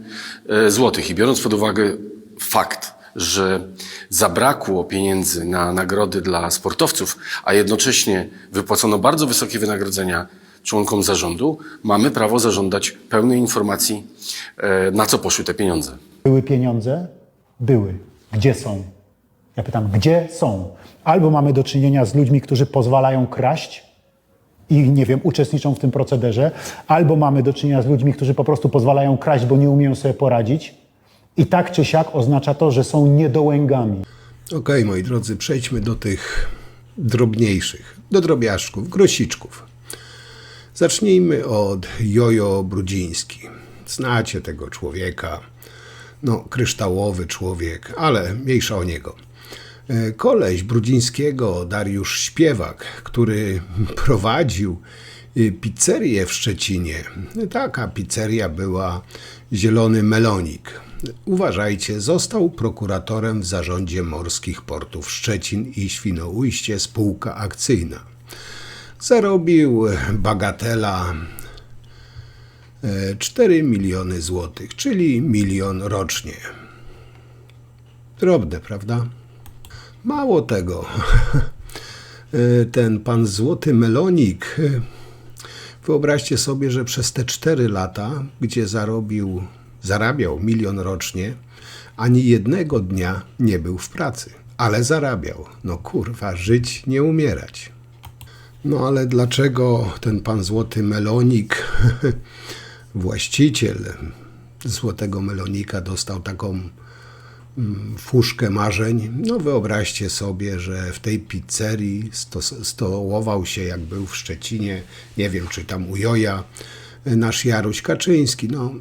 złotych. I biorąc pod uwagę fakt, że zabrakło pieniędzy na nagrody dla sportowców, a jednocześnie wypłacono bardzo wysokie wynagrodzenia członkom zarządu, mamy prawo zażądać pełnej informacji, na co poszły te pieniądze. Były pieniądze? Były. Gdzie są? Ja pytam, gdzie są? Albo mamy do czynienia z ludźmi, którzy pozwalają kraść i, nie wiem, uczestniczą w tym procederze, albo mamy do czynienia z ludźmi, którzy po prostu pozwalają kraść, bo nie umieją sobie poradzić. I tak czy siak oznacza to, że są niedołęgami. Okej, moi drodzy, przejdźmy do tych drobniejszych, do drobiażdżków, grosiczków. Zacznijmy od Jojo Brudziński. Znacie tego człowieka, no kryształowy człowiek, ale mniejsza o niego. Koleś Brudzińskiego, Dariusz Śpiewak, który prowadził pizzerię w Szczecinie. Taka pizzeria była Zielony Melonik. Uważajcie, został prokuratorem w Zarządzie Morskich Portów Szczecin i Świnoujście spółka akcyjna. Zarobił bagatela 4 miliony złotych, czyli 1 000 000 rocznie. Drobne, prawda? Mało tego, ten pan Złoty Melonik, wyobraźcie sobie, że przez te 4 lata, gdzie zarabiał 1 000 000 rocznie, ani jednego dnia nie był w pracy, ale zarabiał. No kurwa, żyć, nie umierać. No ale dlaczego ten pan Złoty Melonik, właściciel Złotego Melonika, dostał taką fuszkę marzeń. No wyobraźcie sobie, że w tej pizzerii stołował się, jak był w Szczecinie, nie wiem, czy tam u Joja, nasz Jaruś Kaczyński. No,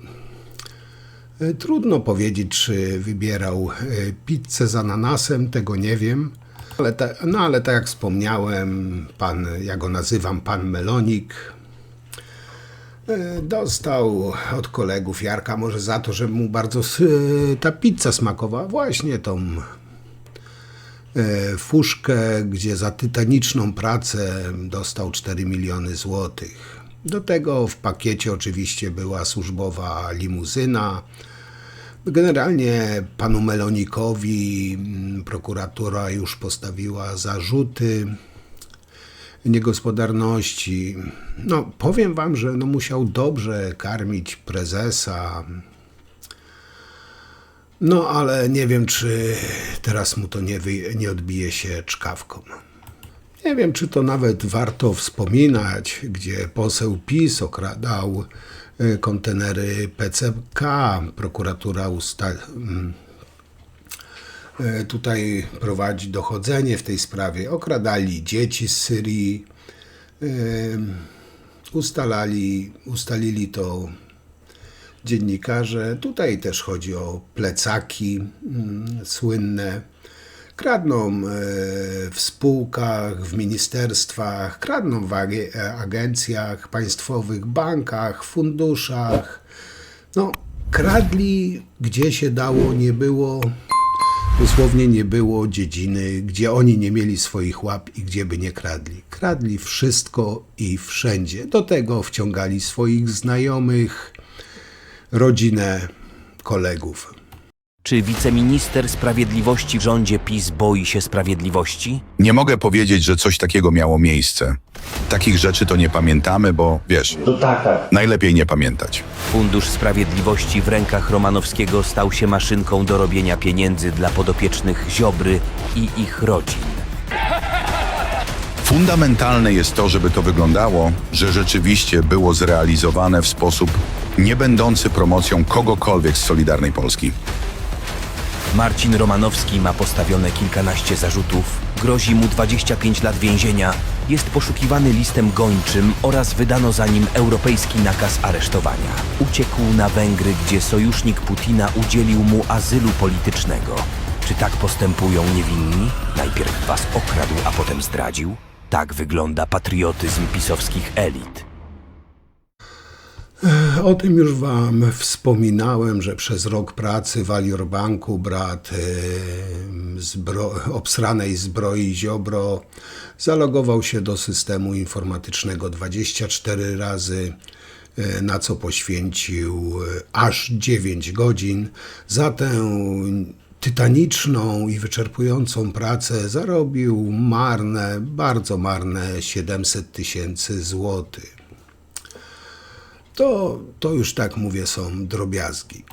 trudno powiedzieć, czy wybierał pizzę z ananasem, tego nie wiem. Ale tak jak wspomniałem, ja go nazywam pan Melonik, dostał od kolegów Jarka może za to, że mu bardzo ta pizza smakowała. Właśnie tą fuszkę, gdzie za tytaniczną pracę dostał 4 miliony złotych. Do tego w pakiecie oczywiście była służbowa limuzyna. Generalnie panu Melonikowi prokuratura już postawiła zarzuty niegospodarności. No, powiem wam, że no, musiał dobrze karmić prezesa. No, ale nie wiem, czy teraz mu to nie odbije się czkawką. Nie wiem, czy to nawet warto wspominać, gdzie poseł PiS okradał kontenery PCK. Prokuratura tutaj prowadzi dochodzenie w tej sprawie. Okradali dzieci z Syrii. Ustalili to dziennikarze. Tutaj też chodzi o plecaki słynne. Kradną w spółkach, w ministerstwach, kradną w agencjach państwowych, bankach, funduszach. No, kradli gdzie się dało, nie było, dosłownie nie było dziedziny, gdzie oni nie mieli swoich łap i gdzie by nie kradli. Kradli wszystko i wszędzie. Do tego wciągali swoich znajomych, rodzinę, kolegów. Czy wiceminister sprawiedliwości w rządzie PiS boi się sprawiedliwości? Nie mogę powiedzieć, że coś takiego miało miejsce. Takich rzeczy to nie pamiętamy, bo wiesz, najlepiej nie pamiętać. Fundusz Sprawiedliwości w rękach Romanowskiego stał się maszynką do robienia pieniędzy dla podopiecznych Ziobry i ich rodzin. Fundamentalne jest to, żeby to wyglądało, że rzeczywiście było zrealizowane w sposób nie będący promocją kogokolwiek z Solidarnej Polski. Marcin Romanowski ma postawione kilkanaście zarzutów, grozi mu 25 lat więzienia, jest poszukiwany listem gończym oraz wydano za nim europejski nakaz aresztowania. Uciekł na Węgry, gdzie sojusznik Putina udzielił mu azylu politycznego. Czy tak postępują niewinni? Najpierw was okradł, a potem zdradził? Tak wygląda patriotyzm pisowskich elit. O tym już wam wspominałem, że przez rok pracy w Alior Banku brat obsranej zbroi Ziobro zalogował się do systemu informatycznego 24 razy, na co poświęcił aż 9 godzin. Za tę tytaniczną i wyczerpującą pracę zarobił bardzo marne 700 000 złotych. To już tak mówię, są drobiazgi.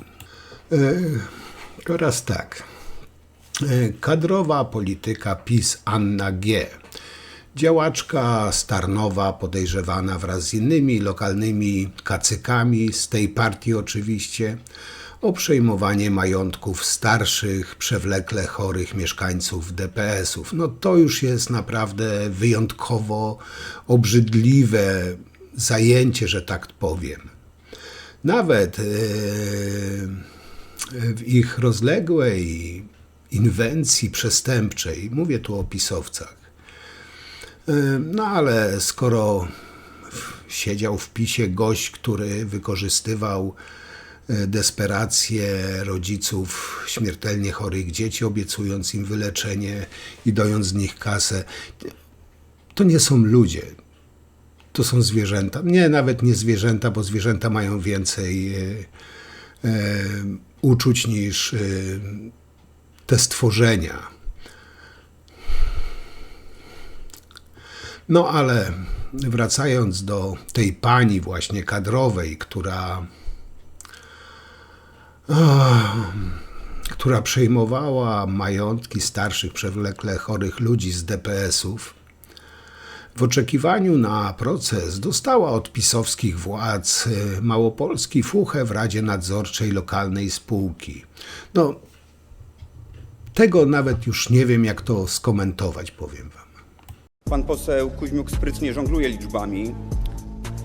Teraz tak. Kadrowa polityka PiS Anna G., działaczka z Tarnowa, podejrzewana wraz z innymi lokalnymi kacykami, z tej partii oczywiście, o przejmowanie majątków starszych, przewlekle chorych mieszkańców DPS-ów. No to już jest naprawdę wyjątkowo obrzydliwe zajęcie, że tak powiem. Nawet w ich rozległej inwencji przestępczej, mówię tu o pisowcach, no ale skoro siedział w PiS-ie gość, który wykorzystywał desperację rodziców śmiertelnie chorych dzieci, obiecując im wyleczenie i dając z nich kasę, to nie są ludzie. To są zwierzęta. Nie, nawet nie zwierzęta, bo zwierzęta mają więcej uczuć niż te stworzenia. No ale wracając do tej pani właśnie kadrowej, która przejmowała majątki starszych, przewlekle chorych ludzi z DPS-ów, w oczekiwaniu na proces dostała od pisowskich władz Małopolski fuchę w Radzie Nadzorczej lokalnej spółki. No, tego nawet już nie wiem, jak to skomentować, powiem wam. Pan poseł Kuźmiuk sprytnie żongluje liczbami,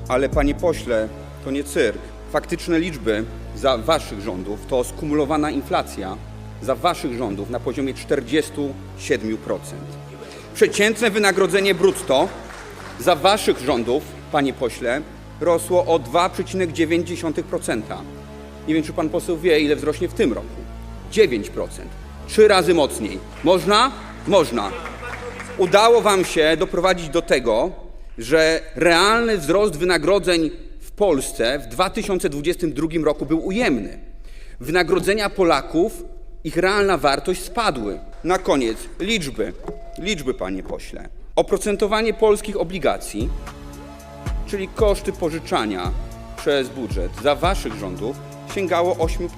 ale panie pośle, to nie cyrk. Faktyczne liczby za waszych rządów to skumulowana inflacja za waszych rządów na poziomie 47%. Przeciętne wynagrodzenie brutto za waszych rządów, panie pośle, rosło o 2,9%. Nie wiem, czy pan poseł wie, ile wzrośnie w tym roku. 9%. 3 razy mocniej. Można? Można. Udało wam się doprowadzić do tego, że realny wzrost wynagrodzeń w Polsce w 2022 roku był ujemny. Wynagrodzenia Polaków, ich realna wartość spadły. Na koniec liczby, panie pośle. Oprocentowanie polskich obligacji, czyli koszty pożyczania przez budżet za waszych rządów, sięgało 8%.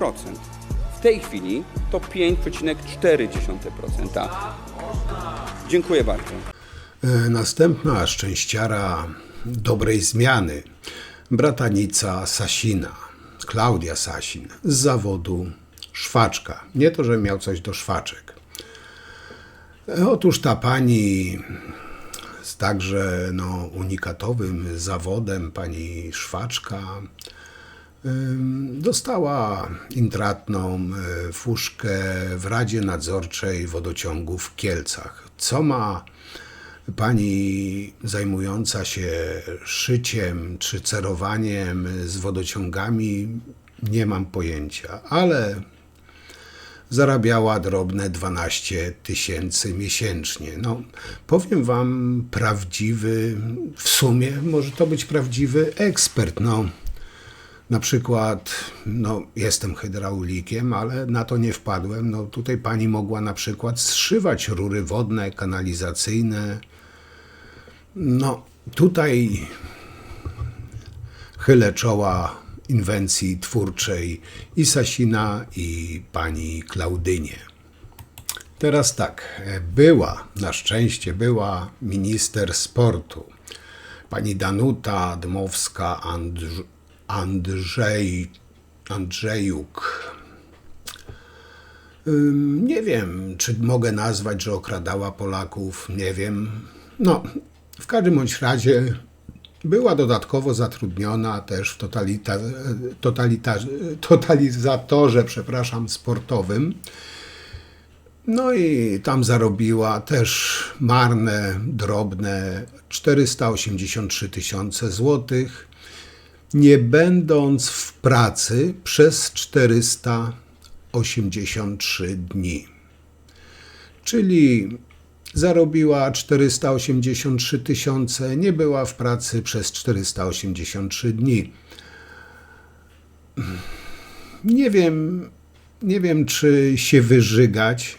W tej chwili to 5,4%. Dziękuję bardzo. Następna szczęściara dobrej zmiany, bratanica Sasina, Klaudia Sasin, z zawodu szwaczka. Nie to, że miał coś do szwaczek. Otóż ta pani z także unikatowym zawodem, pani szwaczka, dostała intratną fuszkę w Radzie Nadzorczej Wodociągów w Kielcach. Co ma pani zajmująca się szyciem czy cerowaniem z wodociągami, nie mam pojęcia, ale zarabiała drobne 12 000 miesięcznie. Powiem wam, prawdziwy, w sumie może to być prawdziwy ekspert. Na przykład, jestem hydraulikiem, ale na to nie wpadłem. Tutaj pani mogła na przykład zszywać rury wodne, kanalizacyjne. Tutaj chylę czoła inwencji twórczej i Sasina, i pani Klaudynie. Teraz tak, na szczęście była minister sportu, pani Danuta Dmowska-Andrzejuk. Nie wiem, czy mogę nazwać, że okradała Polaków, nie wiem. W każdym bądź razie była dodatkowo zatrudniona też w totalizatorze, sportowym. I tam zarobiła też marne, drobne 483 000 złotych, nie będąc w pracy przez 483 dni. Czyli zarobiła 483 000, nie była w pracy przez 483 dni. Nie wiem, czy się wyżygać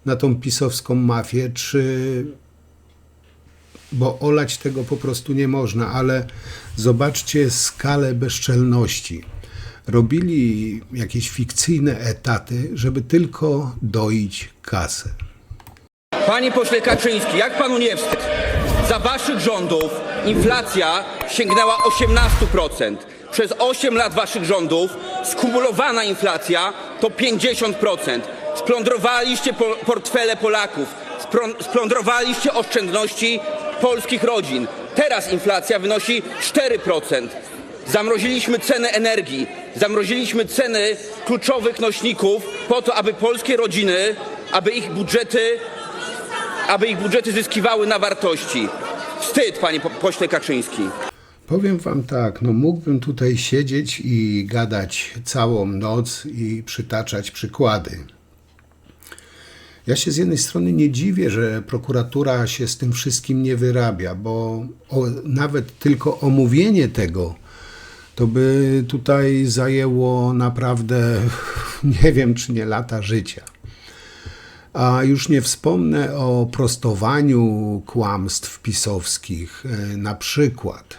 na tą pisowską mafię, bo olać tego po prostu nie można, ale zobaczcie skalę bezczelności. Robili jakieś fikcyjne etaty, żeby tylko doić kasę. Panie pośle Kaczyński, jak panu nie wstyd? Za waszych rządów inflacja sięgnęła 18%. Przez 8 lat waszych rządów skumulowana inflacja to 50%. Splądrowaliście portfele Polaków, splądrowaliście oszczędności polskich rodzin. Teraz inflacja wynosi 4%. Zamroziliśmy ceny energii, zamroziliśmy ceny kluczowych nośników po to, aby polskie rodziny, aby ich budżety zyskiwały na wartości. Wstyd, panie pośle Kaczyński. Powiem wam tak, mógłbym tutaj siedzieć i gadać całą noc i przytaczać przykłady. Ja się z jednej strony nie dziwię, że prokuratura się z tym wszystkim nie wyrabia, bo nawet tylko omówienie tego to by tutaj zajęło naprawdę, nie wiem czy nie lata życia. A już nie wspomnę o prostowaniu kłamstw pisowskich. Na przykład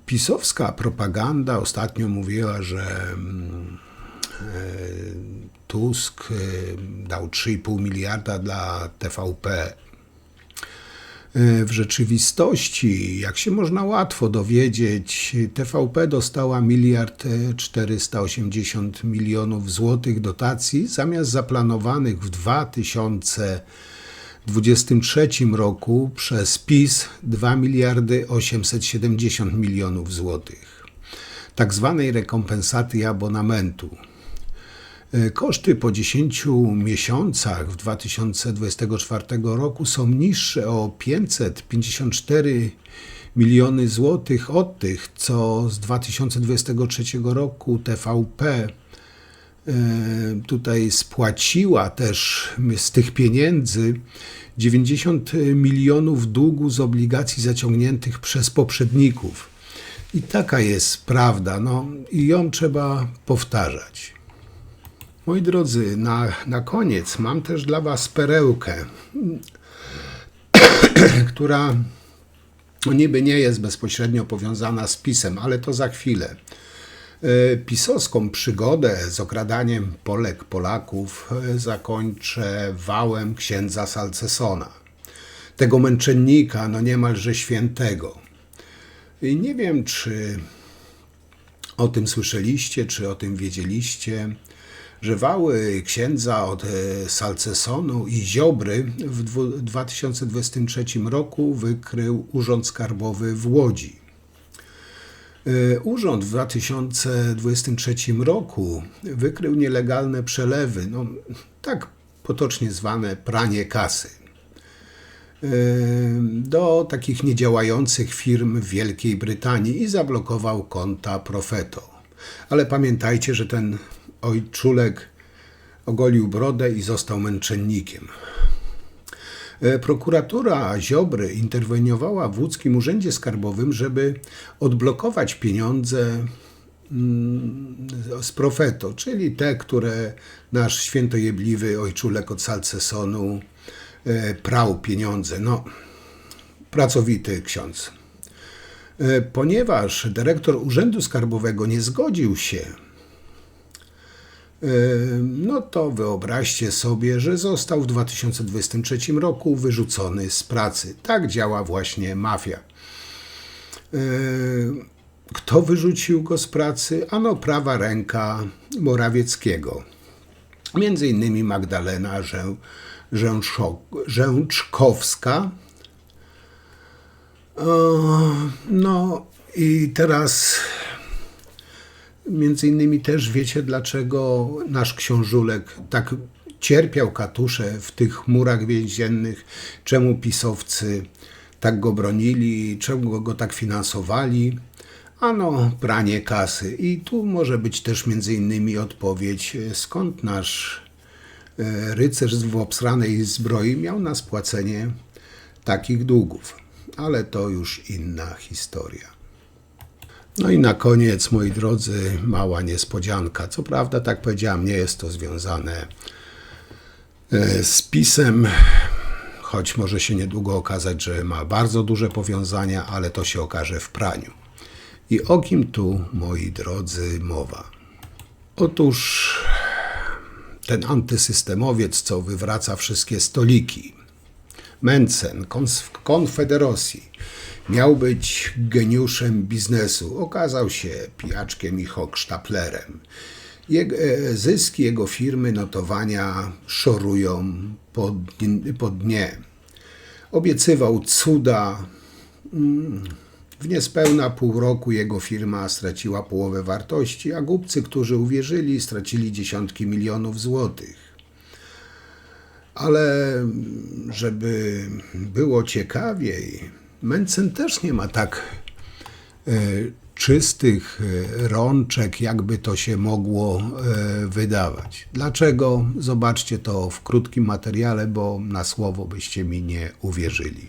pisowska propaganda ostatnio mówiła, że Tusk dał 3,5 miliarda dla TVP. W rzeczywistości, jak się można łatwo dowiedzieć, TVP dostała 1 480 000 000 złotych dotacji zamiast zaplanowanych w 2023 roku przez PiS 2 870 000 000 złotych, tak zwanej rekompensaty i abonamentu. Koszty po 10 miesiącach w 2024 roku są niższe o 554 miliony złotych od tych, co z 2023 roku TVP tutaj spłaciła też z tych pieniędzy 90 milionów długu z obligacji zaciągniętych przez poprzedników. I taka jest prawda, i ją trzeba powtarzać. Moi drodzy, na koniec mam też dla was perełkę, która niby nie jest bezpośrednio powiązana z PiS-em, ale to za chwilę. PiS-owską przygodę z okradaniem Polek, Polaków zakończę wałem księdza Salcesona, tego męczennika, niemalże świętego. I nie wiem, czy o tym słyszeliście, czy o tym wiedzieliście, że wały księdza od Salcesonu i Ziobry w 2023 roku wykrył Urząd Skarbowy w Łodzi. Urząd w 2023 roku wykrył nielegalne przelewy, tak potocznie zwane pranie kasy, do takich niedziałających firm w Wielkiej Brytanii i zablokował konta Profeto. Ale pamiętajcie, że ten ojczulek ogolił brodę i został męczennikiem. Prokuratura Ziobry interweniowała w łódzkim urzędzie skarbowym, żeby odblokować pieniądze z Profeto, czyli te, które nasz świętojebliwy ojczulek od Salcesonu prał pieniądze. Pracowity ksiądz. Ponieważ dyrektor Urzędu Skarbowego nie zgodził się, to wyobraźcie sobie, że został w 2023 roku wyrzucony z pracy. Tak działa właśnie mafia. Kto wyrzucił go z pracy? Prawa ręka Morawieckiego. Między innymi Magdalena Rzęczkowska. I teraz między innymi też wiecie, dlaczego nasz książulek tak cierpiał katusze w tych murach więziennych, czemu pisowcy tak go bronili, czemu go tak finansowali. Pranie kasy. I tu może być też między innymi odpowiedź, skąd nasz rycerz w obsranej zbroi miał na spłacenie takich długów. Ale to już inna historia. I na koniec, moi drodzy, mała niespodzianka. Co prawda, tak powiedziałem, nie jest to związane z PiS-em, choć może się niedługo okazać, że ma bardzo duże powiązania, ale to się okaże w praniu. I o kim tu, moi drodzy, mowa? Otóż ten antysystemowiec, co wywraca wszystkie stoliki, Mencen, Konfederacji, miał być geniuszem biznesu. Okazał się pijaczkiem i hochsztaplerem. Zyski jego firmy, notowania szorują po dnie. Obiecywał cuda. W niespełna pół roku jego firma straciła połowę wartości, a głupcy, którzy uwierzyli, stracili dziesiątki milionów złotych. Ale żeby było ciekawiej, Mencen też nie ma tak czystych rączek, jakby to się mogło wydawać. Dlaczego? Zobaczcie to w krótkim materiale, bo na słowo byście mi nie uwierzyli.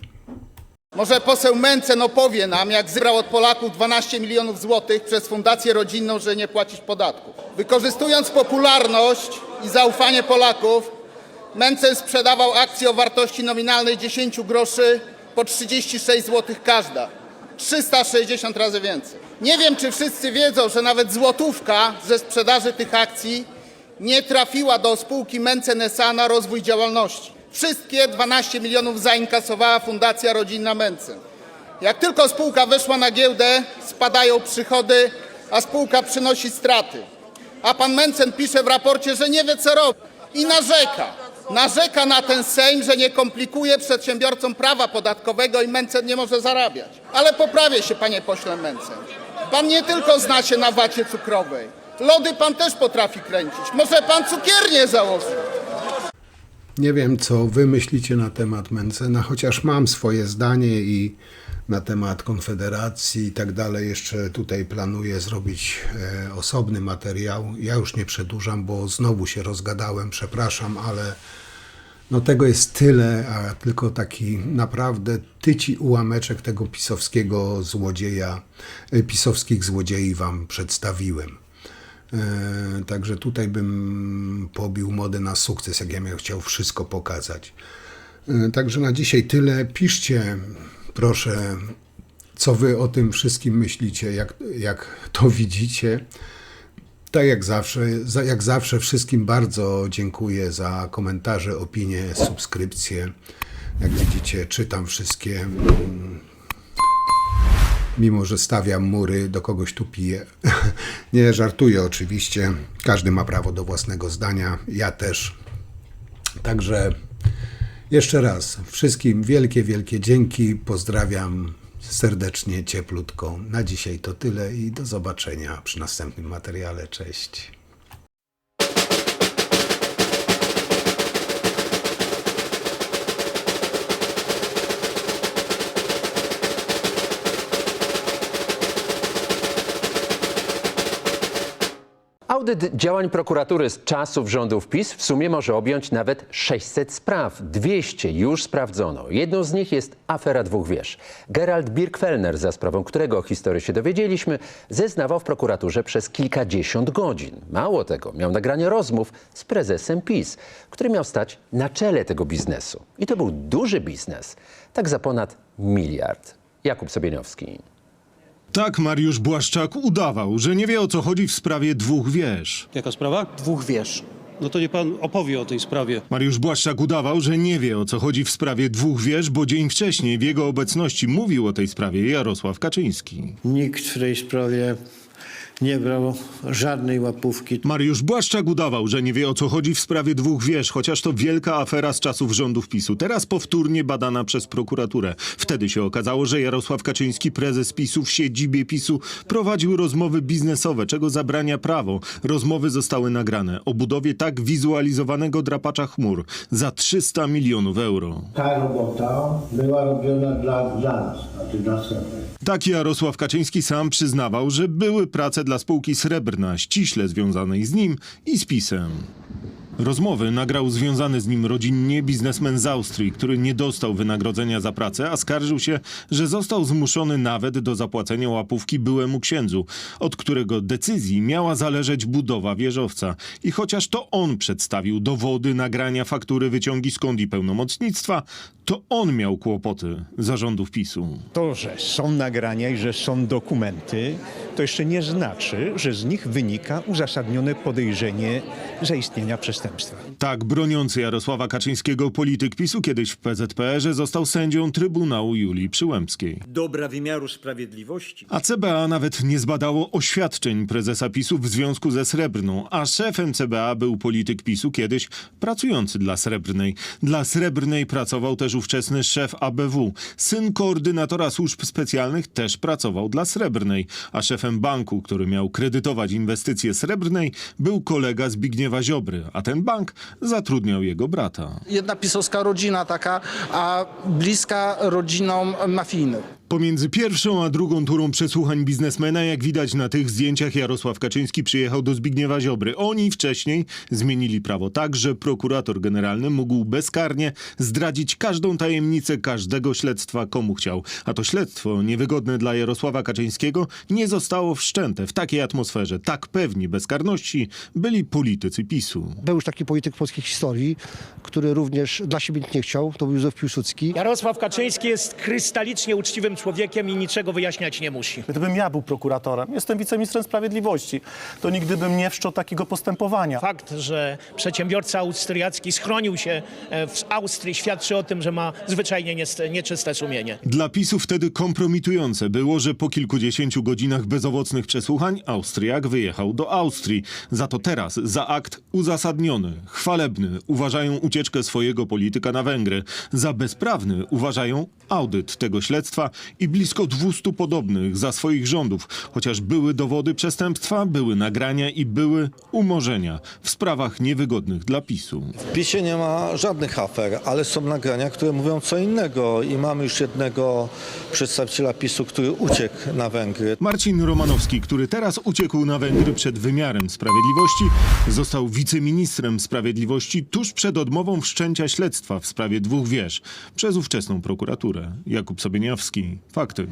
Może poseł Mencen opowie nam, jak zebrał od Polaków 12 milionów złotych przez Fundację Rodzinną, żeby nie płacić podatków. Wykorzystując popularność i zaufanie Polaków, Mencen sprzedawał akcje o wartości nominalnej 10 groszy po 36 zł każda. 360 razy więcej. Nie wiem, czy wszyscy wiedzą, że nawet złotówka ze sprzedaży tych akcji nie trafiła do spółki Mencen S.A. na rozwój działalności. Wszystkie 12 milionów zainkasowała Fundacja Rodzinna Mencen. Jak tylko spółka weszła na giełdę, spadają przychody, a spółka przynosi straty. A pan Mencen pisze w raporcie, że nie wie, co robi i narzeka. Narzeka na ten Sejm, że nie komplikuje przedsiębiorcom prawa podatkowego i Mencen nie może zarabiać. Ale poprawię się, panie pośle Mencen. Pan nie tylko zna się na wacie cukrowej. Lody pan też potrafi kręcić. Może pan cukiernię założył? Nie wiem, co wy myślicie na temat Mencena, chociaż mam swoje zdanie i na temat Konfederacji i tak dalej. Jeszcze tutaj planuję zrobić osobny materiał. Ja już nie przedłużam, bo znowu się rozgadałem, przepraszam, ale no tego jest tyle, a tylko taki naprawdę tyci ułameczek tego pisowskiego złodzieja, pisowskich złodziei wam przedstawiłem. Także tutaj bym pobił modę na sukces, jak ja miał chciał wszystko pokazać. Także na dzisiaj tyle. Piszcie, proszę, co wy o tym wszystkim myślicie, jak to widzicie. Tak jak zawsze wszystkim bardzo dziękuję za komentarze, opinie, subskrypcje. Jak widzicie, czytam wszystkie. Mimo że stawiam mury, do kogoś tu piję. Nie, żartuję oczywiście. Każdy ma prawo do własnego zdania. Ja też. Także jeszcze raz wszystkim wielkie, wielkie dzięki. Pozdrawiam serdecznie, cieplutko. Na dzisiaj to tyle i do zobaczenia przy następnym materiale. Cześć. Audyt działań prokuratury z czasów rządów PiS w sumie może objąć nawet 600 spraw. 200 już sprawdzono. Jedną z nich jest afera dwóch wież. Gerald Birgfellner, za sprawą którego historii się dowiedzieliśmy, zeznawał w prokuraturze przez kilkadziesiąt godzin. Mało tego, miał nagranie rozmów z prezesem PiS, który miał stać na czele tego biznesu. I to był duży biznes, tak za ponad 1 miliard. Jakub Sobieniowski. Tak, Mariusz Błaszczak udawał, że nie wie, o co chodzi w sprawie dwóch wież. Jaka sprawa? Dwóch wież. No to nie pan opowie o tej sprawie. Mariusz Błaszczak udawał, że nie wie, o co chodzi w sprawie dwóch wież, bo dzień wcześniej w jego obecności mówił o tej sprawie Jarosław Kaczyński. Nikt w tej sprawie nie brał żadnej łapówki. Mariusz Błaszczak udawał, że nie wie, o co chodzi w sprawie dwóch wież, chociaż to wielka afera z czasów rządów PiS-u. Teraz powtórnie badana przez prokuraturę. Wtedy się okazało, że Jarosław Kaczyński, prezes PiS-u, w siedzibie PiS-u prowadził rozmowy biznesowe, czego zabrania prawo. Rozmowy zostały nagrane o budowie tak wizualizowanego drapacza chmur za 300 milionów euro. Ta robota była robiona dla nas, dla Srebrnej. Tak Jarosław Kaczyński sam przyznawał, że były prace dla spółki Srebrna, ściśle związanej z nim i z PiS-em. Rozmowy nagrał związany z nim rodzinnie biznesmen z Austrii, który nie dostał wynagrodzenia za pracę, a skarżył się, że został zmuszony nawet do zapłacenia łapówki byłemu księdzu, od którego decyzji miała zależeć budowa wieżowca. I chociaż to on przedstawił dowody, nagrania, faktury, wyciągi z kont i pełnomocnictwa, to on miał kłopoty zarządów PiS-u. To, że są nagrania i że są dokumenty, to jeszcze nie znaczy, że z nich wynika uzasadnione podejrzenie zaistnienia przestępstwa. Tak broniący Jarosława Kaczyńskiego polityk PiS-u kiedyś w PZPR-ze został sędzią Trybunału Julii Przyłębskiej. Dobra wymiaru sprawiedliwości. A CBA nawet nie zbadało oświadczeń prezesa PiS-u w związku ze Srebrną, a szefem CBA był polityk PiS-u kiedyś pracujący dla Srebrnej. Dla Srebrnej pracował też ówczesny szef ABW. Syn koordynatora służb specjalnych też pracował dla Srebrnej, a szefem banku, który miał kredytować inwestycje Srebrnej, był kolega Zbigniewa Ziobry, a ten bank zatrudniał jego brata. Jedna pisowska rodzina taka, a bliska rodzinom mafijnym. Pomiędzy pierwszą a drugą turą przesłuchań biznesmena, jak widać na tych zdjęciach, Jarosław Kaczyński przyjechał do Zbigniewa Ziobry. Oni wcześniej zmienili prawo tak, że prokurator generalny mógł bezkarnie zdradzić każdą tajemnicę każdego śledztwa, komu chciał. A to śledztwo, niewygodne dla Jarosława Kaczyńskiego, nie zostało wszczęte. W takiej atmosferze, tak pewni bezkarności byli politycy PiS-u. Był już taki polityk polskiej historii, który również dla siebie nie chciał, to był Józef Piłsudski. Jarosław Kaczyński jest krystalicznie uczciwym człowiekiem i niczego wyjaśniać nie musi. Gdybym ja był prokuratorem, jestem wiceministrem sprawiedliwości, to nigdy bym nie wszczął takiego postępowania. Fakt, że przedsiębiorca austriacki schronił się w Austrii, świadczy o tym, że ma zwyczajnie nieczyste sumienie. Dla PiS-u wtedy kompromitujące było, że po kilkudziesięciu godzinach bezowocnych przesłuchań Austriak wyjechał do Austrii. Za to teraz za akt uzasadniony, chwalebny uważają ucieczkę swojego polityka na Węgry. Za bezprawny uważają audyt tego śledztwa i blisko 200 podobnych za swoich rządów. Chociaż były dowody przestępstwa, były nagrania i były umorzenia w sprawach niewygodnych dla PiS-u. W PiS-ie nie ma żadnych afer, ale są nagrania, które mówią co innego i mamy już jednego przedstawiciela PiS-u, który uciekł na Węgry. Marcin Romanowski, który teraz uciekł na Węgry przed wymiarem sprawiedliwości, został wiceministrem sprawiedliwości tuż przed odmową wszczęcia śledztwa w sprawie 2 wież przez ówczesną prokuraturę. Jakub Sobieniawski. Fakty.